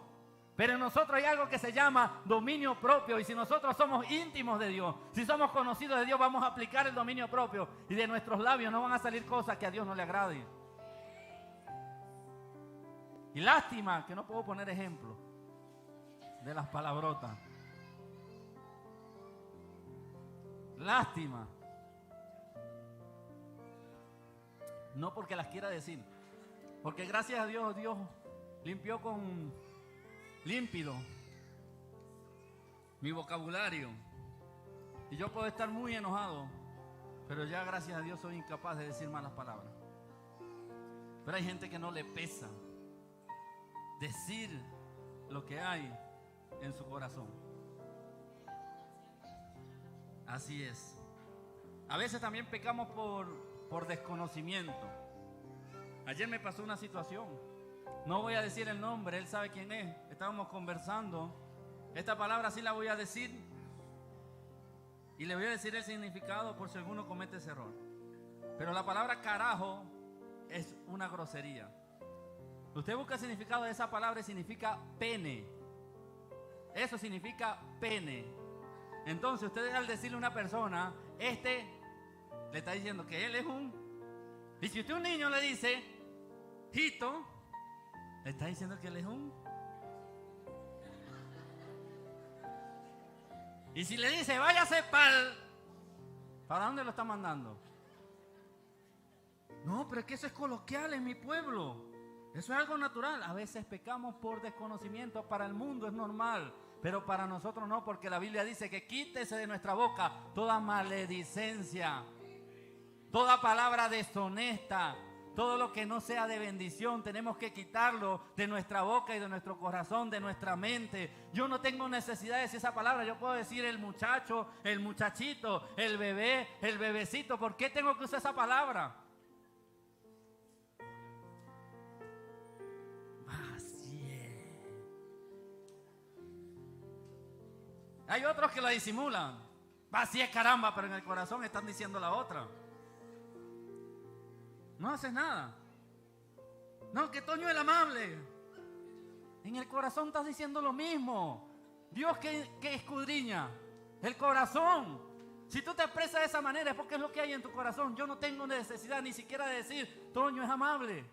A: Pero en nosotros hay algo que se llama dominio propio. Y si nosotros somos íntimos de Dios, si somos conocidos de Dios, vamos a aplicar el dominio propio. Y de nuestros labios no van a salir cosas que a Dios no le agraden. Y lástima que no puedo poner ejemplo de las palabrotas. Lástima. No porque las quiera decir. Porque gracias a Dios, Dios limpió con límpido mi vocabulario. Y yo puedo estar muy enojado, pero ya gracias a Dios soy incapaz de decir malas palabras. Pero hay gente que no le pesa decir lo que hay en su corazón. Así es. A veces también pecamos por desconocimiento. Ayer me pasó una situación. No voy a decir el nombre, él sabe quién es. Estábamos conversando. Esta palabra sí la voy a decir. Y le voy a decir el significado por si alguno comete ese error. Pero la palabra carajo es una grosería. Usted busca el significado de esa palabra y significa pene. Eso significa pene. Entonces usted al decirle a una persona, le está diciendo que él es un... Y si usted a un niño le dice, hito, le está diciendo que él es un... Y si le dice, váyase ¿para dónde lo está mandando? No, pero es que eso es coloquial en mi pueblo. Eso es algo natural. A veces pecamos por desconocimiento. Para el mundo es normal, pero para nosotros no, porque la Biblia dice que quítese de nuestra boca toda maledicencia, toda palabra deshonesta, todo lo que no sea de bendición. Tenemos que quitarlo de nuestra boca y de nuestro corazón, de nuestra mente. Yo no tengo necesidad de decir esa palabra. Yo puedo decir el muchacho, el muchachito, el bebé, el bebecito. ¿Por qué tengo que usar esa palabra? Hay otros que la disimulan. Así es, caramba, pero en el corazón están diciendo la otra. No haces nada. No, que Toño es el amable. En el corazón estás diciendo lo mismo. Dios que escudriña el corazón. Si tú te expresas de esa manera es porque es lo que hay en tu corazón. Yo no tengo necesidad ni siquiera de decir Toño es amable.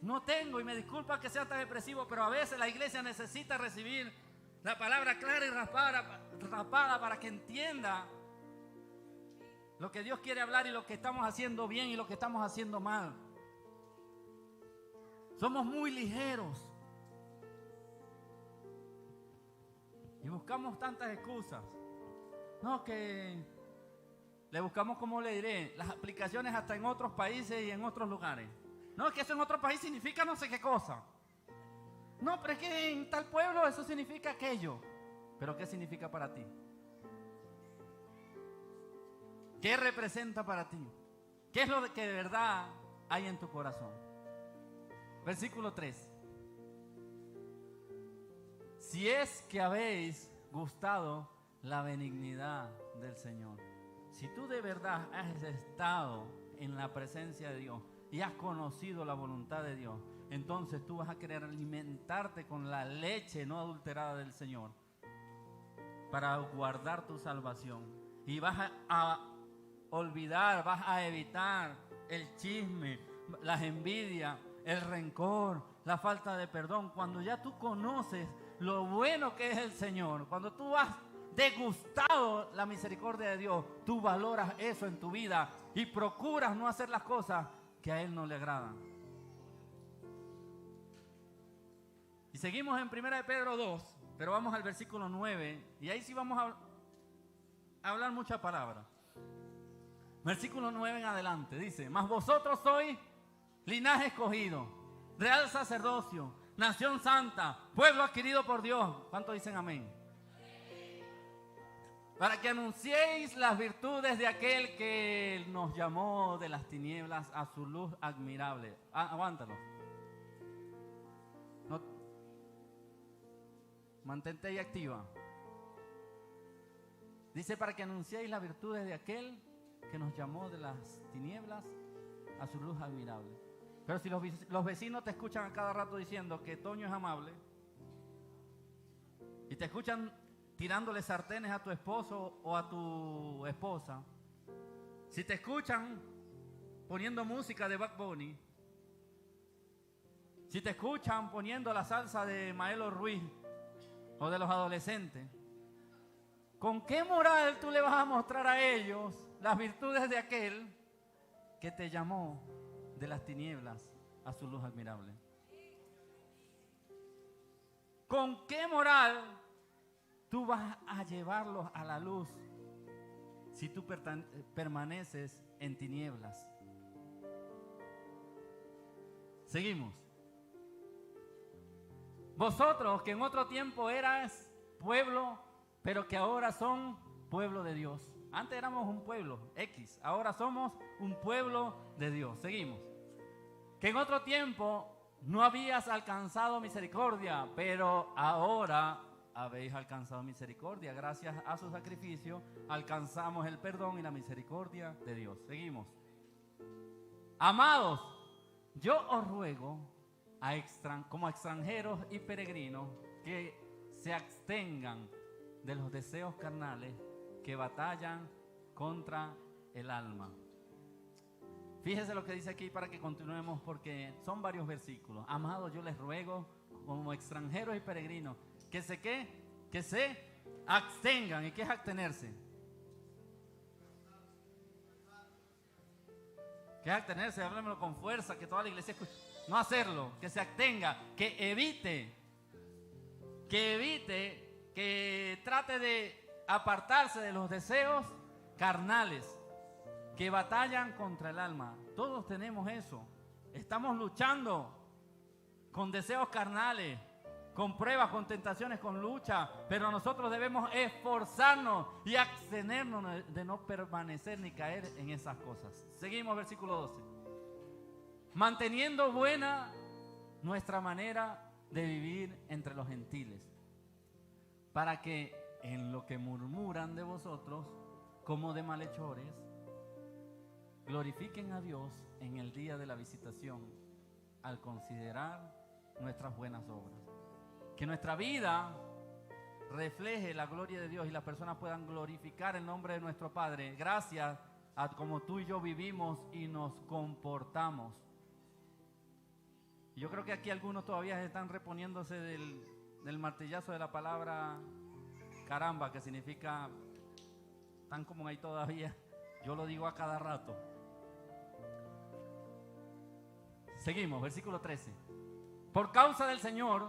A: No tengo, y me disculpa que sea tan expresivo, pero a veces la iglesia necesita recibir la palabra clara y rapada para que entienda lo que Dios quiere hablar y lo que estamos haciendo bien y lo que estamos haciendo mal. Somos muy ligeros y buscamos tantas excusas. No, que le buscamos, como le diré, las aplicaciones hasta en otros países y en otros lugares. No, es que eso en otro país significa no sé qué cosa. No, pero es que en tal pueblo eso significa aquello. ¿Pero qué significa para ti? ¿Qué representa para ti? ¿Qué es lo que de verdad hay en tu corazón? Versículo 3. Si es que habéis gustado la benignidad del Señor. Si tú de verdad has estado en la presencia de Dios y has conocido la voluntad de Dios, entonces tú vas a querer alimentarte con la leche no adulterada del Señor para guardar tu salvación. Y vas a olvidar, vas a evitar el chisme, las envidias, el rencor, la falta de perdón. Cuando ya tú conoces lo bueno que es el Señor, cuando tú has degustado la misericordia de Dios, tú valoras eso en tu vida y procuras no hacer las cosas que a Él no le agradan. Y seguimos en 1 de Pedro 2, pero vamos al versículo 9, y ahí sí vamos a hablar mucha palabra. Versículo 9 en adelante, dice: mas vosotros sois linaje escogido, real sacerdocio, nación santa, pueblo adquirido por Dios. ¿Cuántos dicen amén? Para que anunciéis las virtudes de aquel que nos llamó de las tinieblas a su luz admirable. Aguántalo. No, mantente ahí activa. Dice: para que anunciéis las virtudes de aquel que nos llamó de las tinieblas a su luz admirable. Pero si los vecinos te escuchan a cada rato diciendo que Toño es amable, y te escuchan tirándole sartenes a tu esposo o a tu esposa, si te escuchan poniendo música de Bad Bunny, si te escuchan poniendo la salsa de Maelo Ruiz o de los adolescentes, ¿con qué moral tú le vas a mostrar a ellos las virtudes de aquel que te llamó de las tinieblas a su luz admirable? ¿Con qué moral tú vas a llevarlos a la luz si tú permaneces en tinieblas? Seguimos. Vosotros que en otro tiempo eras pueblo, pero que ahora son pueblo de Dios. Antes éramos un pueblo X, ahora somos un pueblo de Dios. Seguimos. Que en otro tiempo no habías alcanzado misericordia, pero ahora habéis alcanzado misericordia. Gracias a su sacrificio alcanzamos el perdón y la misericordia de Dios. Seguimos. Amados, yo os ruego como extranjeros y peregrinos que se abstengan de los deseos carnales que batallan contra el alma. Fíjese lo que dice aquí para que continuemos, porque son varios versículos. Amados, yo les ruego como extranjeros y peregrinos que se abstengan. ¿Y qué es abstenerse? ¿Qué es abstenerse? Háblemelo con fuerza, que toda la iglesia escuche. No hacerlo, que se abstenga, que evite, que trate de apartarse de los deseos carnales que batallan contra el alma. Todos tenemos eso. Estamos luchando con deseos carnales, con pruebas, con tentaciones, con lucha, pero nosotros debemos esforzarnos y abstenernos de no permanecer ni caer en esas cosas. Seguimos, versículo 12. Manteniendo buena nuestra manera de vivir entre los gentiles, para que en lo que murmuran de vosotros, como de malhechores, glorifiquen a Dios en el día de la visitación, al considerar nuestras buenas obras. Que nuestra vida refleje la gloria de Dios y las personas puedan glorificar el nombre de nuestro Padre gracias a cómo tú y yo vivimos y nos comportamos. Yo creo que aquí algunos todavía están reponiéndose del martillazo de la palabra caramba, que significa, están como ahí todavía. Yo lo digo a cada rato. Seguimos, versículo 13. Por causa del Señor,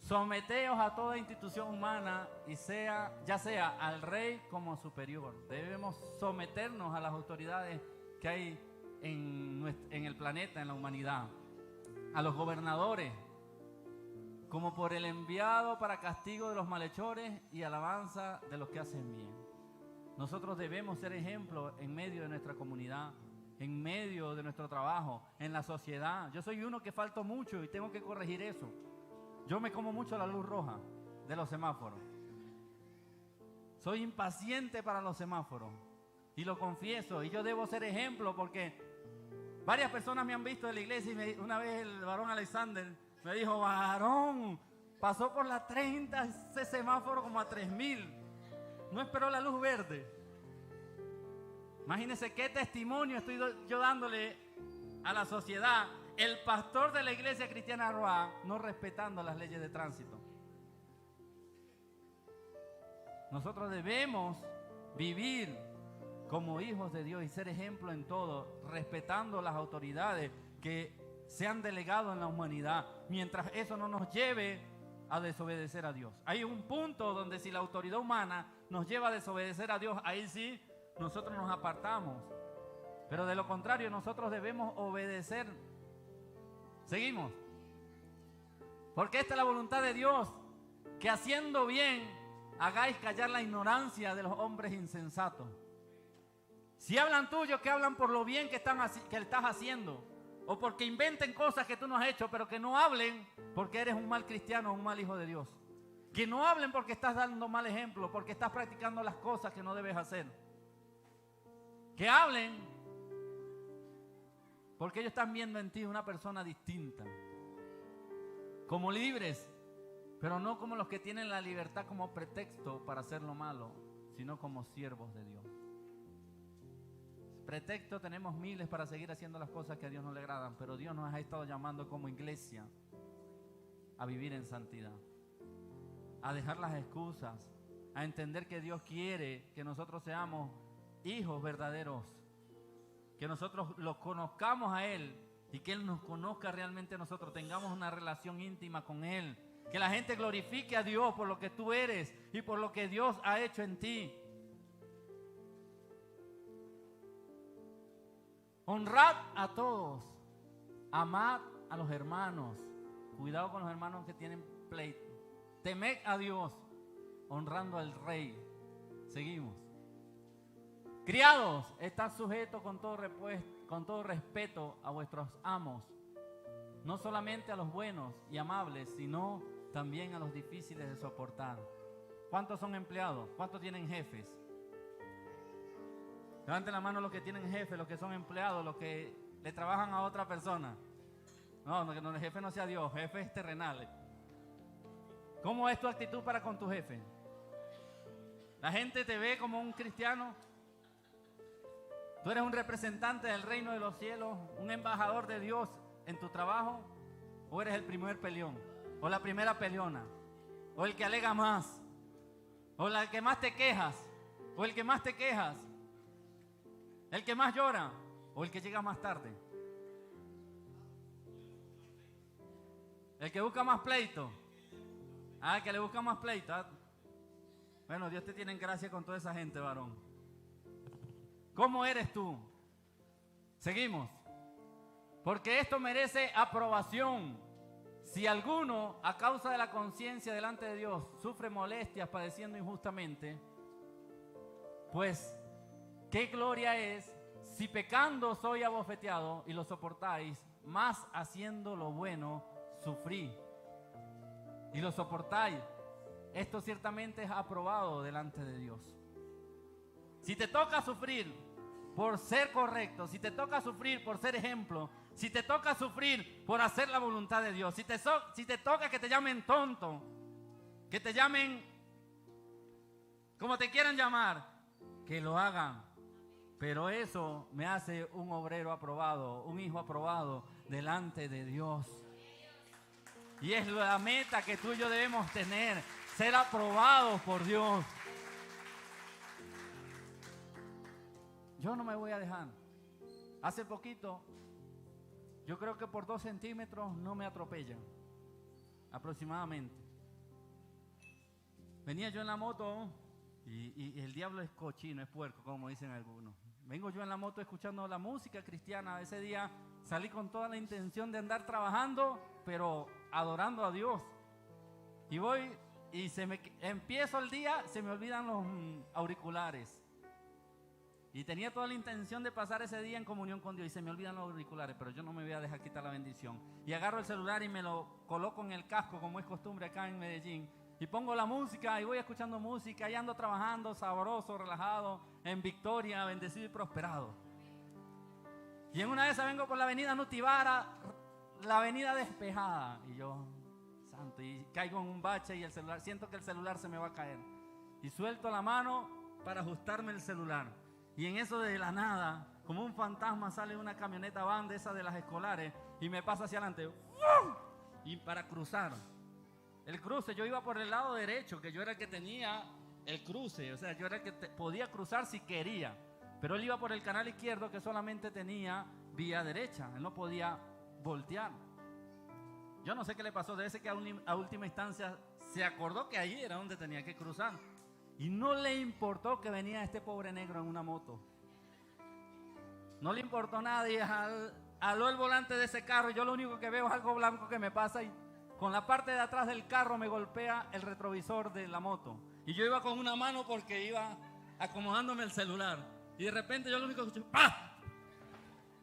A: someteos a toda institución humana, y ya sea al rey como superior. Debemos someternos a las autoridades que hay en el planeta, en la humanidad. A los gobernadores, como por el enviado para castigo de los malhechores y alabanza de los que hacen bien. Nosotros debemos ser ejemplo en medio de nuestra comunidad, en medio de nuestro trabajo, en la sociedad. Yo soy uno que falto mucho y tengo que corregir eso. Yo me como mucho la luz roja de los semáforos. Soy impaciente para los semáforos y lo confieso, y yo debo ser ejemplo porque varias personas me han visto en la iglesia y una vez el varón Alexander me dijo: varón, pasó por la 30 ese semáforo como a 3000, no esperó la luz verde. Imagínense qué testimonio estoy yo dándole a la sociedad. El pastor de la iglesia cristiana Roa no respetando las leyes de tránsito. Nosotros debemos vivir como hijos de Dios y ser ejemplo en todo, respetando las autoridades que se han delegado en la humanidad, mientras eso no nos lleve a desobedecer a Dios. Hay un punto donde si la autoridad humana nos lleva a desobedecer a Dios, ahí sí nosotros nos apartamos, pero de lo contrario nosotros debemos obedecer. Seguimos, porque esta es la voluntad de Dios, que haciendo bien hagáis callar la ignorancia de los hombres insensatos. Si hablan tuyo, que hablan por lo bien que estás haciendo, o porque inventen cosas que tú no has hecho, pero que no hablen porque eres un mal cristiano o un mal hijo de Dios. Que no hablen porque estás dando mal ejemplo, porque estás practicando las cosas que no debes hacer. Que hablen porque ellos están viendo en ti una persona distinta, como libres, pero no como los que tienen la libertad como pretexto para hacer lo malo, sino como siervos de Dios. Pretexto tenemos miles para seguir haciendo las cosas que a Dios no le agradan, pero Dios nos ha estado llamando como iglesia a vivir en santidad, a dejar las excusas, a entender que Dios quiere que nosotros seamos hijos verdaderos, que nosotros lo conozcamos a Él y que Él nos conozca realmente a nosotros, tengamos una relación íntima con Él, que la gente glorifique a Dios por lo que tú eres y por lo que Dios ha hecho en ti. Honrad a todos, amad a los hermanos, cuidado con los hermanos que tienen pleito, temed a Dios, honrando al Rey. Seguimos. Criados, estad sujetos con todo respeto a vuestros amos, no solamente a los buenos y amables, sino también a los difíciles de soportar. ¿Cuántos son empleados? ¿Cuántos tienen jefes? Levanten la mano los que tienen jefes, los que son empleados, los que le trabajan a otra persona. No, que el jefe no sea Dios, jefes terrenales. ¿Cómo es tu actitud para con tu jefe? ¿La gente te ve como un cristiano? ¿Tú eres un representante del reino de los cielos, un embajador de Dios en tu trabajo? ¿O eres el primer peleón? ¿O la primera peleona? ¿O el que alega más? O la que más te quejas, o el que más te quejas, el que más llora, o el que llega más tarde, el que busca más pleito. El que le busca más pleito. Bueno, Dios te tiene en gracia con toda esa gente, varón. ¿Cómo eres tú? Seguimos. Porque esto merece aprobación. Si alguno, a causa de la conciencia delante de Dios, sufre molestias padeciendo injustamente, pues, ¿qué gloria es si pecando soy abofeteado y lo soportáis, más haciendo lo bueno sufrí y lo soportáis? Esto ciertamente es aprobado delante de Dios. Si te toca sufrir por ser correcto, si te toca sufrir por ser ejemplo, si te toca sufrir por hacer la voluntad de Dios, si te toca que te llamen tonto, que te llamen como te quieran llamar, que lo hagan. Pero eso me hace un obrero aprobado, un hijo aprobado delante de Dios. Y es la meta que tú y yo debemos tener, ser aprobados por Dios. Yo no me voy a dejar. Hace poquito, yo creo que por 2 centímetros no me atropellan, aproximadamente. Venía yo en la moto y el diablo es cochino, es puerco, como dicen algunos. Vengo yo en la moto escuchando la música cristiana. Ese día salí con toda la intención de andar trabajando, pero adorando a Dios. Y voy y empiezo el día, se me olvidan los auriculares. Y tenía toda la intención de pasar ese día en comunión con Dios y se me olvidan los auriculares, pero yo no me voy a dejar quitar la bendición. Y agarro el celular y me lo coloco en el casco, como es costumbre acá en Medellín. Y pongo la música y voy escuchando música y ando trabajando sabroso, relajado, en victoria, bendecido y prosperado. Y en una de esas vengo por la avenida Nutibara, la avenida despejada. Y yo, santo, y caigo en un bache y el celular, siento que el celular se me va a caer. Y suelto la mano para ajustarme el celular. Y en eso de la nada, como un fantasma, sale una camioneta van de esas de las escolares y me pasa hacia adelante. Y para cruzar el cruce, yo iba por el lado derecho, que yo era el que tenía el cruce. O sea, yo era el que podía cruzar si quería. Pero él iba por el canal izquierdo, que solamente tenía vía derecha. Él no podía voltear. Yo no sé qué le pasó. Debe ser que a última instancia se acordó que allí era donde tenía que cruzar. Y no le importó que venía este pobre negro en una moto. No le importó nada y aló el volante de ese carro. Y yo lo único que veo es algo blanco que me pasa y con la parte de atrás del carro me golpea el retrovisor de la moto. Y yo iba con una mano porque iba acomodándome el celular. Y de repente yo lo único que escuché, ¡pah!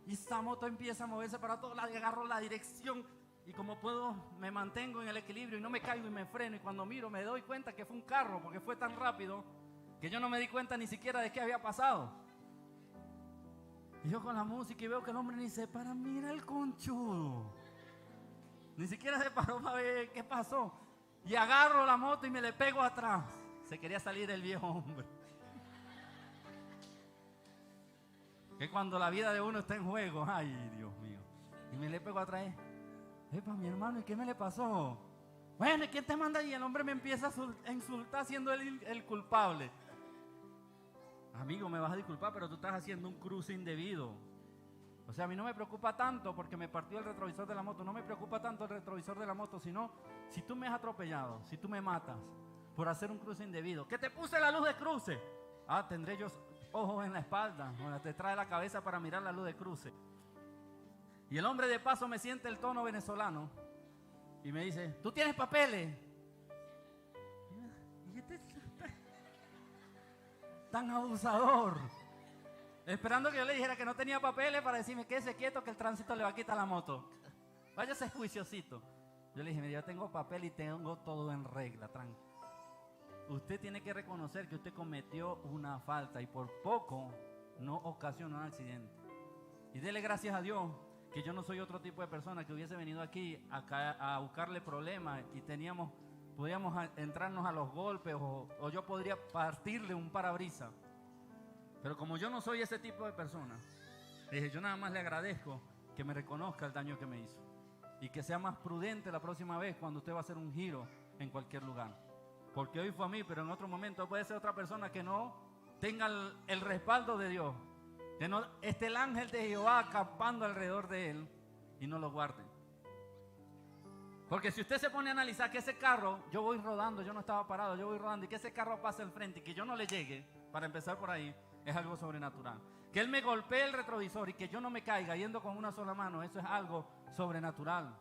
A: Y esa moto empieza a moverse para todos lados y agarro la dirección. Y como puedo, me mantengo en el equilibrio y no me caigo y me freno. Y cuando miro me doy cuenta que fue un carro, porque fue tan rápido que yo no me di cuenta ni siquiera de qué había pasado. Y yo con la música y veo que el hombre ni se para, mira el conchudo. Ni siquiera se paró para ver qué pasó. Y agarro la moto y me le pego atrás. Se quería salir el viejo hombre. Que cuando la vida de uno está en juego, ay Dios mío. Y me le pego atrás. Epa, mi hermano, ¿y qué me le pasó? Bueno, ¿y quién te manda? Y el hombre me empieza a insultar siendo él el culpable. Amigo, me vas a disculpar, pero tú estás haciendo un cruce indebido. O sea, a mí no me preocupa tanto porque me partió el retrovisor de la moto. No me preocupa tanto el retrovisor de la moto, sino si tú me has atropellado, si tú me matas por hacer un cruce indebido. Que te puse la luz de cruce. Tendré yo ojos en la espalda, o detrás de la cabeza para mirar la luz de cruce. Y el hombre de paso me siente el tono venezolano y me dice, ¿tú tienes papeles? Y este tan abusador. Esperando que yo le dijera que no tenía papeles para decirme quédese quieto que el tránsito le va a quitar la moto. Váyase juiciosito. Yo le dije, mira, yo tengo papel y tengo todo en regla, tranquilo. Usted tiene que reconocer que usted cometió una falta y por poco no ocasionó un accidente. Y dele gracias a Dios que yo no soy otro tipo de persona que hubiese venido aquí a buscarle problemas y podíamos entrarnos a los golpes o yo podría partirle un parabrisas. Pero como yo no soy ese tipo de persona, dije, yo nada más le agradezco que me reconozca el daño que me hizo y que sea más prudente la próxima vez cuando usted va a hacer un giro en cualquier lugar. porque hoy fue a mí, pero en otro momento puede ser otra persona que no tenga el respaldo de Dios, que no esté el ángel de Jehová acampando alrededor de él y no lo guarde. Porque si usted se pone a analizar que ese carro, yo voy rodando, yo no estaba parado, yo voy rodando, y que ese carro pase al frente y que yo no le llegue, para empezar por ahí, es algo sobrenatural. Que él me golpee el retrovisor y que yo no me caiga yendo con una sola mano, eso es algo sobrenatural.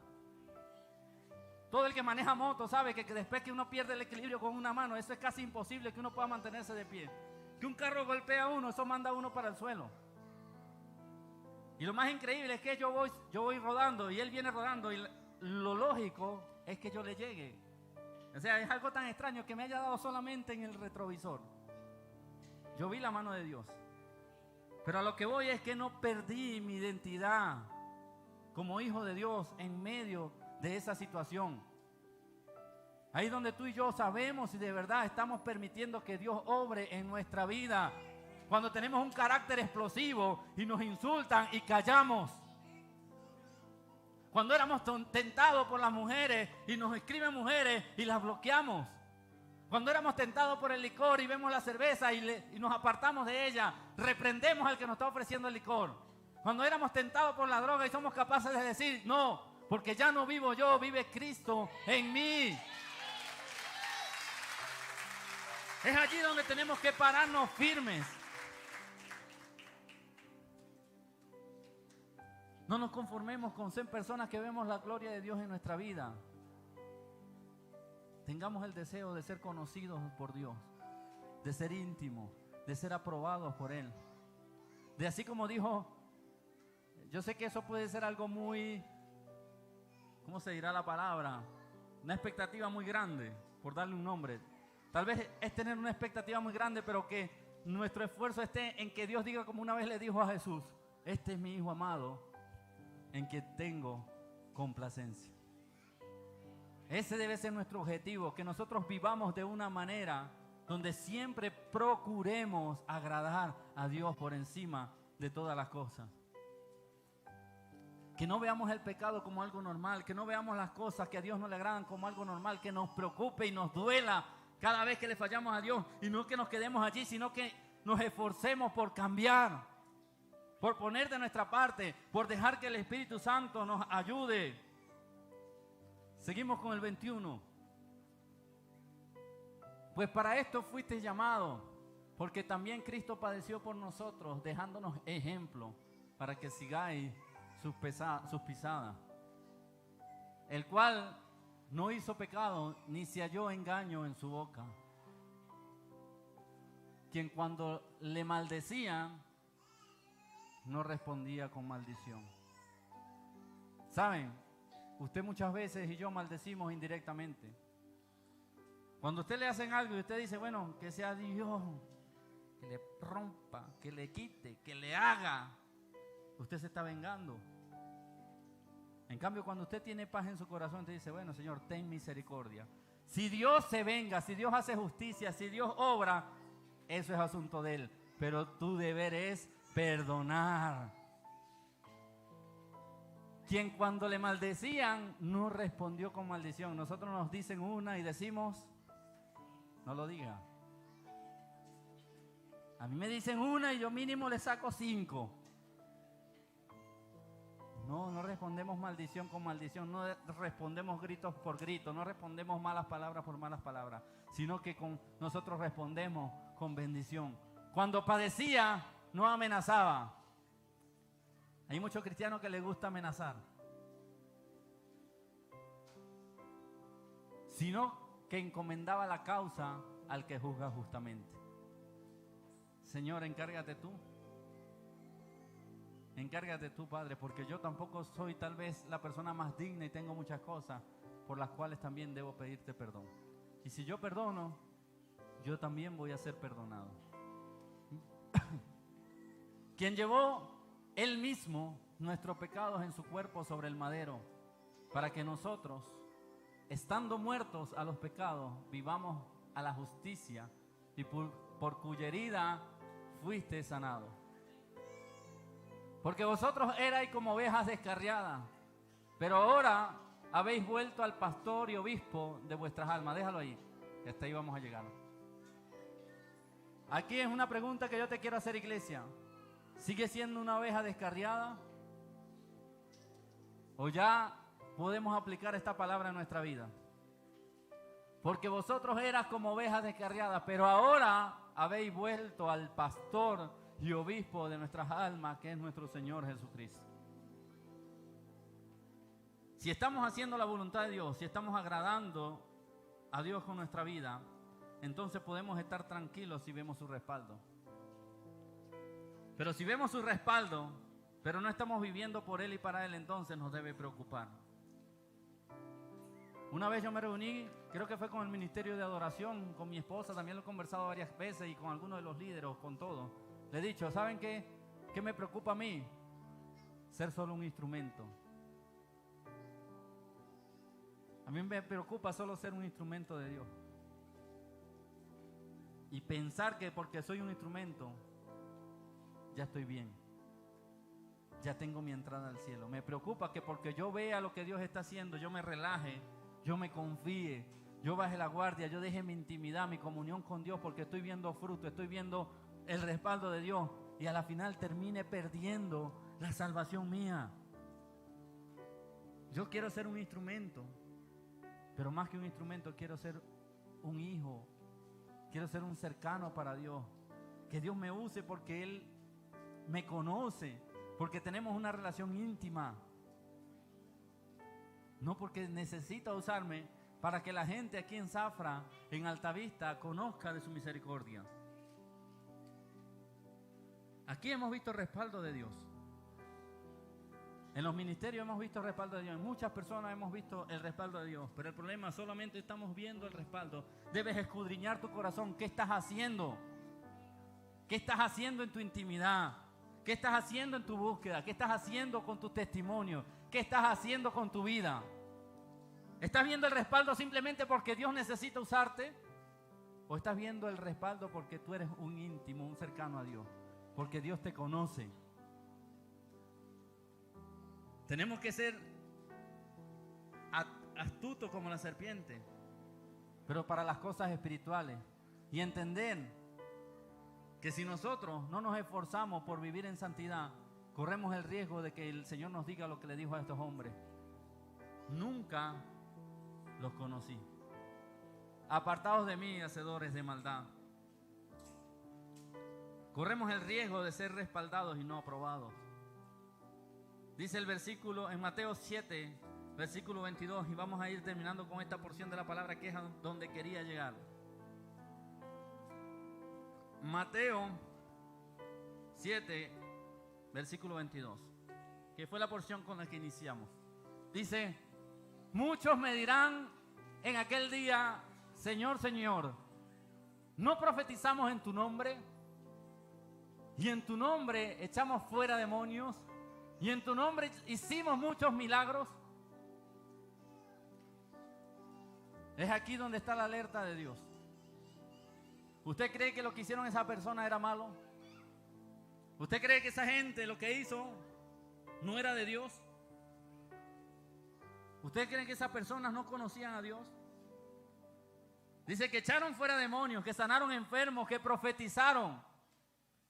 A: Todo el que maneja moto sabe que después que uno pierde el equilibrio con una mano, eso es casi imposible que uno pueda mantenerse de pie. Que un carro golpee a uno, eso manda a uno para el suelo. Y lo más increíble es que yo voy rodando y él viene rodando, y lo lógico es que yo le llegue. O sea, es algo tan extraño que me haya dado solamente en el retrovisor. Yo vi la mano de Dios. Pero a lo que voy es que no perdí mi identidad como hijo de Dios en medio de esa situación. Ahí donde tú y yo sabemos si de verdad estamos permitiendo que Dios obre en nuestra vida. Cuando tenemos un carácter explosivo y nos insultan y callamos. Cuando éramos tentados por las mujeres y nos escriben mujeres y las bloqueamos. Cuando éramos tentados por el licor y vemos la cerveza y nos apartamos de ella, reprendemos al que nos está ofreciendo el licor. Cuando éramos tentados por la droga y somos capaces de decir, no, porque ya no vivo yo, vive Cristo en mí. Es allí donde tenemos que pararnos firmes. No nos conformemos con ser personas que vemos la gloria de Dios en nuestra vida. Tengamos el deseo de ser conocidos por Dios, de ser íntimos, de ser aprobados por Él. De así como dijo, yo sé que eso puede ser algo muy, ¿cómo se dirá la palabra? Una expectativa muy grande, por darle un nombre. Tal vez es tener una expectativa muy grande, pero que nuestro esfuerzo esté en que Dios diga como una vez le dijo a Jesús, este es mi Hijo amado, en que tengo complacencia. Ese debe ser nuestro objetivo, que nosotros vivamos de una manera donde siempre procuremos agradar a Dios por encima de todas las cosas. Que no veamos el pecado como algo normal, que no veamos las cosas que a Dios no le agradan como algo normal, que nos preocupe y nos duela cada vez que le fallamos a Dios, y no que nos quedemos allí, sino que nos esforcemos por cambiar, por poner de nuestra parte, por dejar que el Espíritu Santo nos ayude. Seguimos con el 21. Pues para esto fuiste llamado, porque también Cristo padeció por nosotros, dejándonos ejemplo para que sigáis sus pisadas, el cual no hizo pecado, ni se halló engaño en su boca, quien cuando le maldecían, no respondía con maldición. ¿Saben? Usted muchas veces y yo maldecimos indirectamente. Cuando a usted le hacen algo y usted dice, bueno, que sea Dios, que le rompa, que le quite, que le haga, usted se está vengando. En cambio, cuando usted tiene paz en su corazón, usted dice, bueno, Señor, ten misericordia. Si Dios se venga, si Dios hace justicia, si Dios obra, eso es asunto de Él. Pero tu deber es perdonar. Quien cuando le maldecían no respondió con maldición. Nosotros nos dicen una y decimos, no lo diga. A mí me dicen una y yo mínimo le saco 5. No respondemos maldición con maldición, no respondemos gritos por gritos, no respondemos malas palabras por malas palabras, sino que nosotros respondemos con bendición. Cuando padecía, no amenazaba. Hay muchos cristianos que les gusta amenazar, sino que encomendaba la causa al que juzga justamente. Señor, encárgate tú. Encárgate tú, Padre, porque yo tampoco soy tal vez la persona más digna y tengo muchas cosas por las cuales también debo pedirte perdón. Y si yo perdono, yo también voy a ser perdonado. Quien llevó Él mismo nuestros pecados en su cuerpo sobre el madero, para que nosotros, estando muertos a los pecados, vivamos a la justicia, y por cuya herida fuiste sanado. Porque vosotros erais como ovejas descarriadas, pero ahora habéis vuelto al pastor y obispo de vuestras almas. Déjalo ahí. Y hasta ahí vamos a llegar. Aquí es una pregunta que yo te quiero hacer, iglesia. ¿Sigue siendo una oveja descarriada? ¿O ya podemos aplicar esta palabra en nuestra vida? Porque vosotros eras como ovejas descarriadas, pero ahora habéis vuelto al pastor y obispo de nuestras almas, que es nuestro Señor Jesucristo. Si estamos haciendo la voluntad de Dios, si estamos agradando a Dios con nuestra vida, entonces podemos estar tranquilos si vemos su respaldo. Pero si vemos su respaldo, pero no estamos viviendo por Él y para Él, entonces nos debe preocupar. Una vez yo me reuní, creo que fue con el ministerio de adoración, con mi esposa, también lo he conversado varias veces y con algunos de los líderes, con todos. Le he dicho, ¿saben qué? ¿Qué me preocupa a mí? Ser solo un instrumento. A mí me preocupa solo ser un instrumento de Dios. Y pensar que porque soy un instrumento, ya estoy bien. Ya tengo mi entrada al cielo. Me preocupa que porque yo vea lo que Dios está haciendo, yo me relaje, yo me confíe, yo baje la guardia, yo deje mi intimidad, mi comunión con Dios, porque estoy viendo fruto, estoy viendo el respaldo de Dios, y a la final termine perdiendo la salvación mía. Yo quiero ser un instrumento, pero más que un instrumento quiero ser un hijo, quiero ser un cercano para Dios, que Dios me use porque Él me conoce, porque tenemos una relación íntima, no porque necesita usarme para que la gente aquí en Zafra, en Altavista, conozca de su misericordia. Aquí hemos visto el respaldo de Dios. En los ministerios hemos visto el respaldo de Dios. En muchas personas hemos visto el respaldo de Dios. Pero el problema, solamente estamos viendo el respaldo. Debes escudriñar tu corazón. ¿Qué estás haciendo? ¿Qué estás haciendo en tu intimidad? ¿Qué estás haciendo en tu búsqueda? ¿Qué estás haciendo con tu testimonio? ¿Qué estás haciendo con tu vida? ¿Estás viendo el respaldo simplemente porque Dios necesita usarte? ¿O estás viendo el respaldo porque tú eres un íntimo, un cercano a Dios? Porque Dios te conoce. Tenemos que ser astutos como la serpiente, pero para las cosas espirituales. Y entender que si nosotros no nos esforzamos por vivir en santidad, corremos el riesgo de que el Señor nos diga lo que le dijo a estos hombres. Nunca los conocí. Apartados de mí, hacedores de maldad. Corremos el riesgo de ser respaldados y no aprobados. Dice el versículo en Mateo 7, versículo 22, y vamos a ir terminando con esta porción de la palabra que es a donde quería llegar. Mateo 7, versículo 22, que fue la porción con la que iniciamos. Dice, muchos me dirán en aquel día, Señor, Señor, ¿no profetizamos en tu nombre? Y en tu nombre echamos fuera demonios, y en tu nombre hicimos muchos milagros. Es aquí donde está la alerta de Dios. ¿Usted cree que lo que hicieron esa persona era malo? ¿Usted cree que esa gente lo que hizo no era de Dios? ¿Usted cree que esas personas no conocían a Dios? Dice que echaron fuera demonios, que sanaron enfermos, que profetizaron.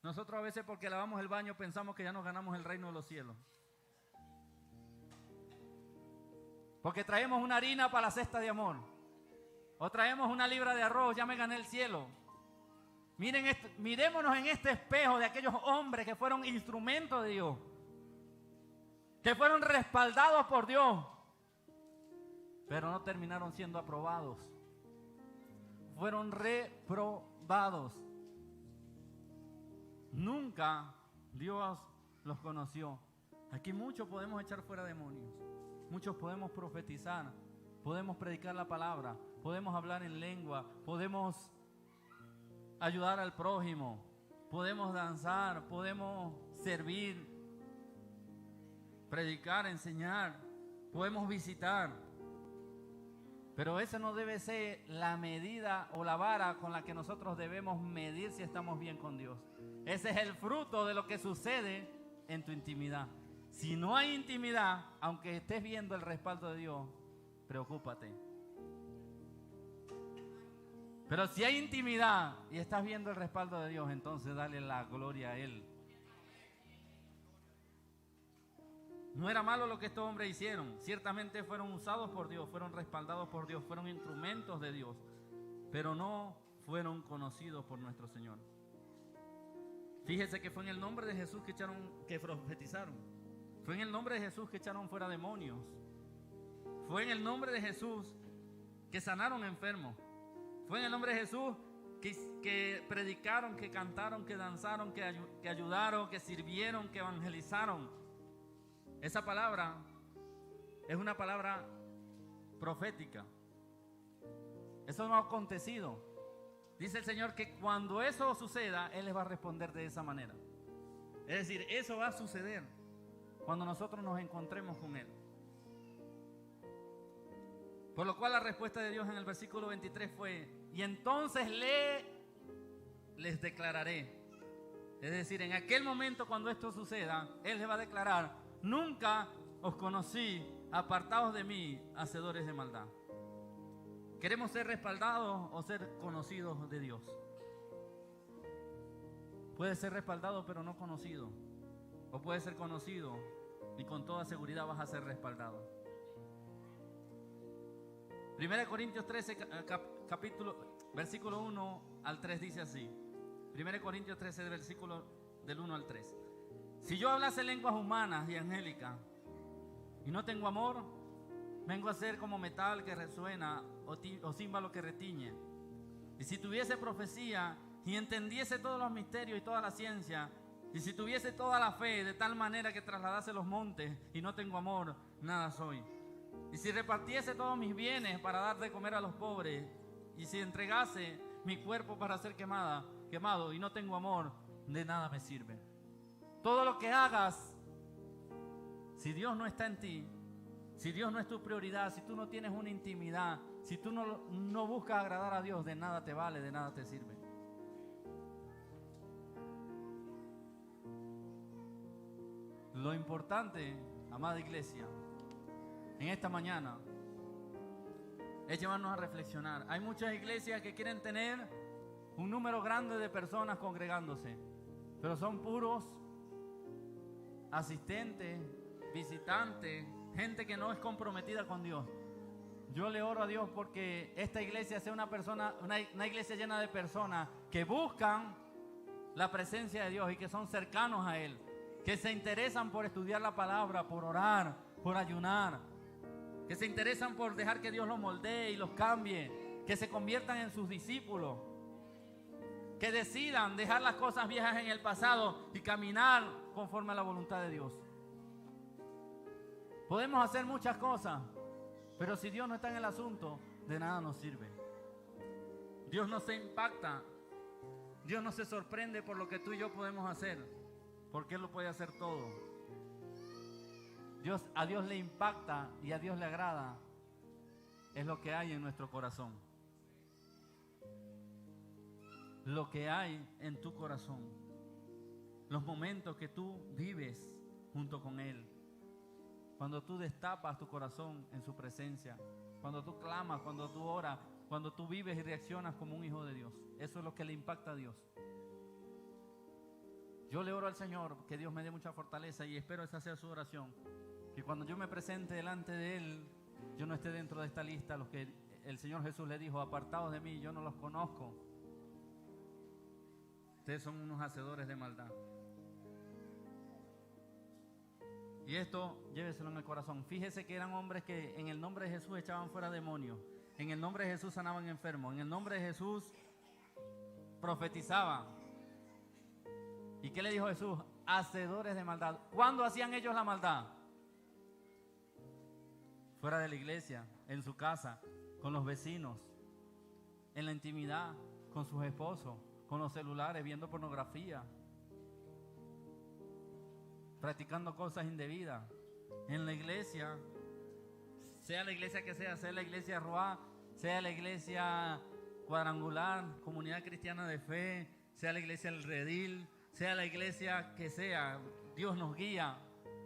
A: Nosotros a veces porque lavamos el baño pensamos que ya nos ganamos el reino de los cielos. Porque traemos una harina para la cesta de amor. O traemos una libra de arroz, ya me gané el cielo. Mirémonos en este espejo de aquellos hombres que fueron instrumentos de Dios. Que fueron respaldados por Dios. Pero no terminaron siendo aprobados. Fueron reprobados. Nunca Dios los conoció. Aquí muchos podemos echar fuera demonios. Muchos podemos profetizar. Podemos predicar la palabra. Podemos hablar en lengua. Podemos ayudar al prójimo. Podemos danzar. Podemos servir. Predicar, enseñar. Podemos visitar. Pero esa no debe ser la medida o la vara con la que nosotros debemos medir si estamos bien con Dios. Ese es el fruto de lo que sucede en tu intimidad. Si no hay intimidad, aunque estés viendo el respaldo de Dios, preocúpate. Pero si hay intimidad y estás viendo el respaldo de Dios, entonces dale la gloria a Él. No era malo lo que estos hombres hicieron. Ciertamente fueron usados por Dios, fueron respaldados por Dios, fueron instrumentos de Dios, pero no fueron conocidos por nuestro Señor. Fíjese que fue en el nombre de Jesús que profetizaron. Fue en el nombre de Jesús que echaron fuera demonios. Fue en el nombre de Jesús que sanaron enfermos. Fue en el nombre de Jesús que predicaron, que cantaron, que danzaron, que ayudaron, que sirvieron, que evangelizaron. Esa palabra es una palabra profética. Eso no ha acontecido. Dice el Señor que cuando eso suceda, Él les va a responder de esa manera. Es decir, eso va a suceder cuando nosotros nos encontremos con Él. Por lo cual la respuesta de Dios en el versículo 23 fue: y entonces les declararé. Es decir, en aquel momento cuando esto suceda, Él les va a declarar: nunca os conocí, apartados de mí, hacedores de maldad. ¿Queremos ser respaldados o ser conocidos de Dios? Puede ser respaldado pero no conocido, o puede ser conocido y con toda seguridad vas a ser respaldado. 1 Corintios 13, versículo 1 al 3 dice así. 1 Corintios 13, versículo del 1 al 3. Si yo hablase lenguas humanas y angélicas y no tengo amor, vengo a ser como metal que resuena o címbalo que retiñe. Y si tuviese profecía y entendiese todos los misterios y toda la ciencia, y si tuviese toda la fe de tal manera que trasladase los montes y no tengo amor, nada soy. Y si repartiese todos mis bienes para dar de comer a los pobres, y si entregase mi cuerpo para ser quemado y no tengo amor, de nada me sirve. Todo lo que hagas, si Dios no está en ti, si Dios no es tu prioridad, si tú no tienes una intimidad, si tú no buscas agradar a Dios, de nada te vale, de nada te sirve. Lo importante, amada iglesia, en esta mañana es llevarnos a reflexionar. Hay muchas iglesias que quieren tener un número grande de personas congregándose, pero son puros asistentes, visitantes, gente que no es comprometida con Dios. Yo le oro a Dios porque esta iglesia sea una iglesia llena de personas que buscan la presencia de Dios y que son cercanos a Él, que se interesan por estudiar la palabra, por orar, por ayunar, que se interesan por dejar que Dios los moldee y los cambie, que se conviertan en sus discípulos, que decidan dejar las cosas viejas en el pasado y caminar conforme a la voluntad de Dios. Podemos hacer muchas cosas, pero si Dios no está en el asunto, de nada nos sirve. Dios no se impacta, Dios no se sorprende por lo que tú y yo podemos hacer, porque Él lo puede hacer todo. A Dios le impacta y a Dios le agrada es lo que hay en nuestro corazón. Lo que hay en tu corazón. Los momentos que tú vives junto con Él. Cuando tú destapas tu corazón en su presencia. Cuando tú clamas, cuando tú oras, cuando tú vives y reaccionas como un hijo de Dios. Eso es lo que le impacta a Dios. Yo le oro al Señor que Dios me dé mucha fortaleza y espero esa sea su oración. Que cuando yo me presente delante de Él, yo no esté dentro de esta lista. Los que el Señor Jesús le dijo: apartados de mí, yo no los conozco. Ustedes son unos hacedores de maldad. Y esto, lléveselo en el corazón. Fíjese que eran hombres que en el nombre de Jesús echaban fuera demonios. En el nombre de Jesús sanaban enfermos. En el nombre de Jesús profetizaban. ¿Y qué le dijo Jesús? Hacedores de maldad. ¿Cuándo hacían ellos la maldad? Fuera de la iglesia, en su casa, con los vecinos, en la intimidad, con sus esposos, con los celulares, viendo pornografía, practicando cosas indebidas. En la iglesia, sea la iglesia que sea la iglesia Roá, sea la iglesia Cuadrangular, Comunidad Cristiana de Fe, sea la iglesia El Redil, sea la iglesia que sea, Dios nos guía,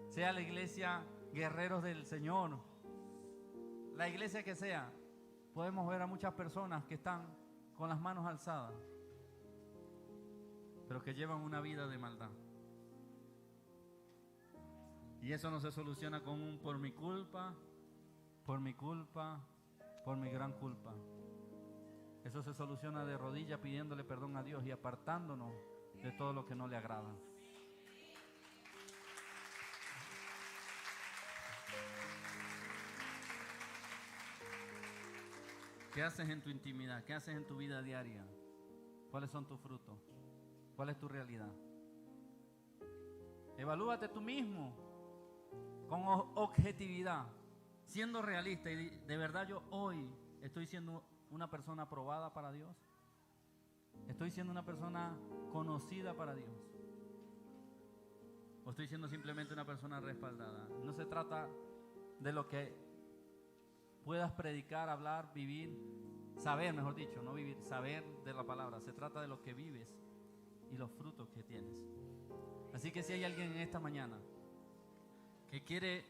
A: sea la iglesia Guerreros del Señor, la iglesia que sea, podemos ver a muchas personas que están con las manos alzadas, pero que llevan una vida de maldad. Y eso no se soluciona con un por mi culpa, por mi culpa, por mi gran culpa. Eso se soluciona de rodillas pidiéndole perdón a Dios y apartándonos de todo lo que no le agrada. ¿Qué haces en tu intimidad? ¿Qué haces en tu vida diaria? ¿Cuáles son tus frutos? ¿Cuál es tu realidad? Evalúate tú mismo con objetividad, siendo realista. Y de verdad yo hoy estoy siendo una persona aprobada para Dios. Estoy siendo una persona conocida para Dios. O estoy siendo simplemente una persona respaldada. No se trata de lo que puedas predicar, hablar, vivir, saber, mejor dicho, no vivir, saber de la palabra. Se trata de lo que vives y los frutos que tienes. Así que si hay alguien en esta mañana que quiere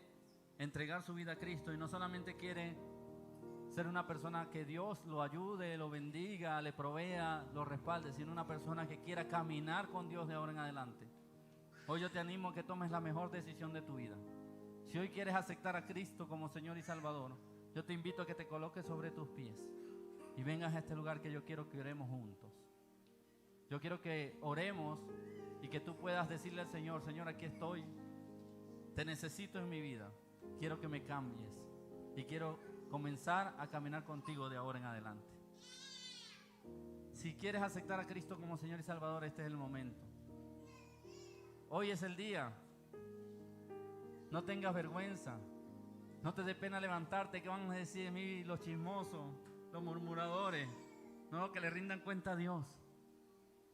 A: entregar su vida a Cristo y no solamente quiere ser una persona que Dios lo ayude, lo bendiga, le provea, lo respalde, sino una persona que quiera caminar con Dios de ahora en adelante, hoy yo te animo a que tomes la mejor decisión de tu vida. Si hoy quieres aceptar a Cristo como Señor y Salvador, yo te invito a que te coloques sobre tus pies y vengas a este lugar que yo quiero que oremos juntos. Yo quiero que oremos y que tú puedas decirle al Señor: Señor, aquí estoy, te necesito en mi vida, quiero que me cambies y quiero comenzar a caminar contigo de ahora en adelante. Si quieres aceptar a Cristo como Señor y Salvador, este es el momento. Hoy es el día. No tengas vergüenza. No te dé pena levantarte. ¿Qué van a decir de mí los chismosos, los murmuradores? No, que le rindan cuenta a Dios.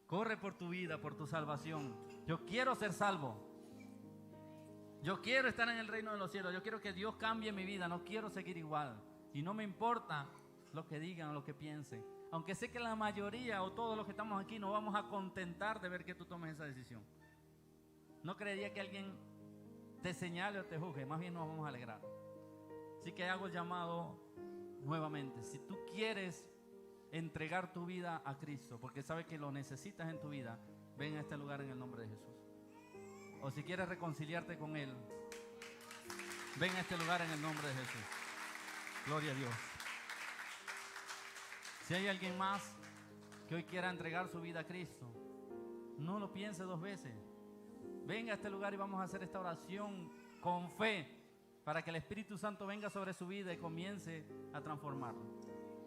A: Corre por tu vida, por tu salvación. Yo quiero ser salvo. Yo quiero estar en el reino de los cielos. Yo quiero que Dios cambie mi vida. No quiero seguir igual. Y no me importa lo que digan o lo que piensen. Aunque sé que la mayoría o todos los que estamos aquí nos vamos a contentar de ver que tú tomes esa decisión. No creería que alguien te señale o te juzgue. Más bien nos vamos a alegrar. Así que hago el llamado nuevamente. Si tú quieres entregar tu vida a Cristo, porque sabes que lo necesitas en tu vida, ven a este lugar en el nombre de Jesús. O si quieres reconciliarte con Él, ven a este lugar en el nombre de Jesús. Gloria a Dios. Si hay alguien más que hoy quiera entregar su vida a Cristo, no lo piense dos veces. Venga a este lugar y vamos a hacer esta oración con fe para que el Espíritu Santo venga sobre su vida y comience a transformarlo.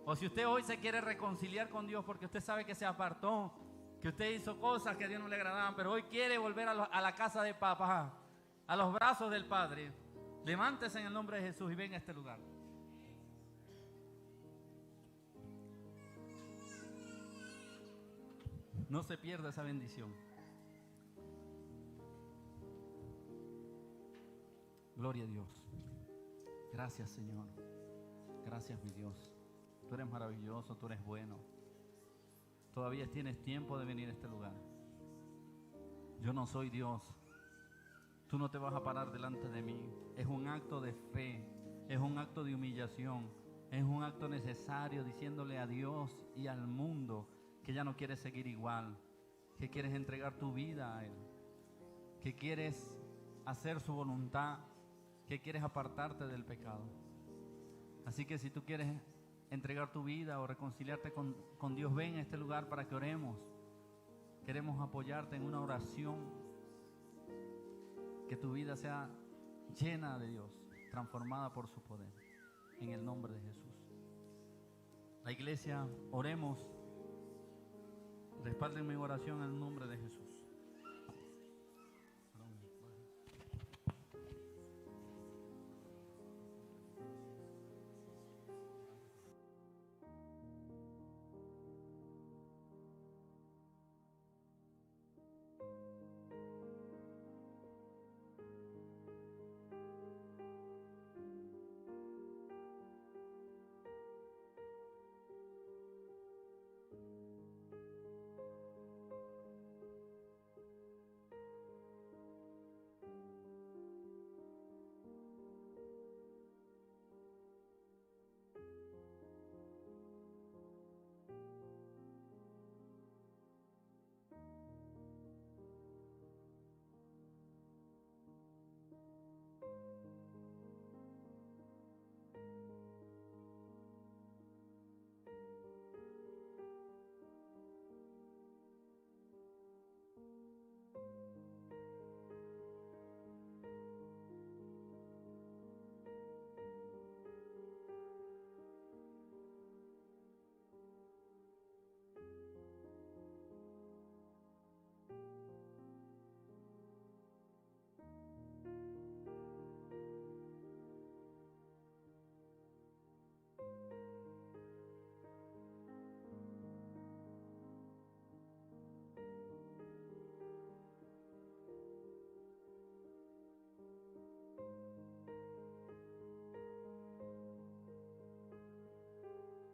A: O si usted hoy se quiere reconciliar con Dios porque usted sabe que se apartó, que usted hizo cosas que a Dios no le agradaban, pero hoy quiere volver a la casa de papá, a los brazos del Padre, levántese en el nombre de Jesús y venga a este lugar. No se pierda esa bendición. Gloria a Dios. Gracias, Señor. Gracias, mi Dios. Tú eres maravilloso, tú eres bueno. Todavía tienes tiempo de venir a este lugar. Yo no soy Dios. Tú no te vas a parar delante de mí. Es un acto de fe, es un acto de humillación, es un acto necesario diciéndole a Dios y al mundo que ya no quieres seguir igual, que quieres entregar tu vida a Él, que quieres hacer su voluntad, que quieres apartarte del pecado. Así que si tú quieres entregar tu vida o reconciliarte con Dios, ven a este lugar para que oremos. Queremos apoyarte en una oración, que tu vida sea llena de Dios, transformada por su poder, en el nombre de Jesús. La iglesia, oremos. Respalden mi oración en el nombre de Jesús.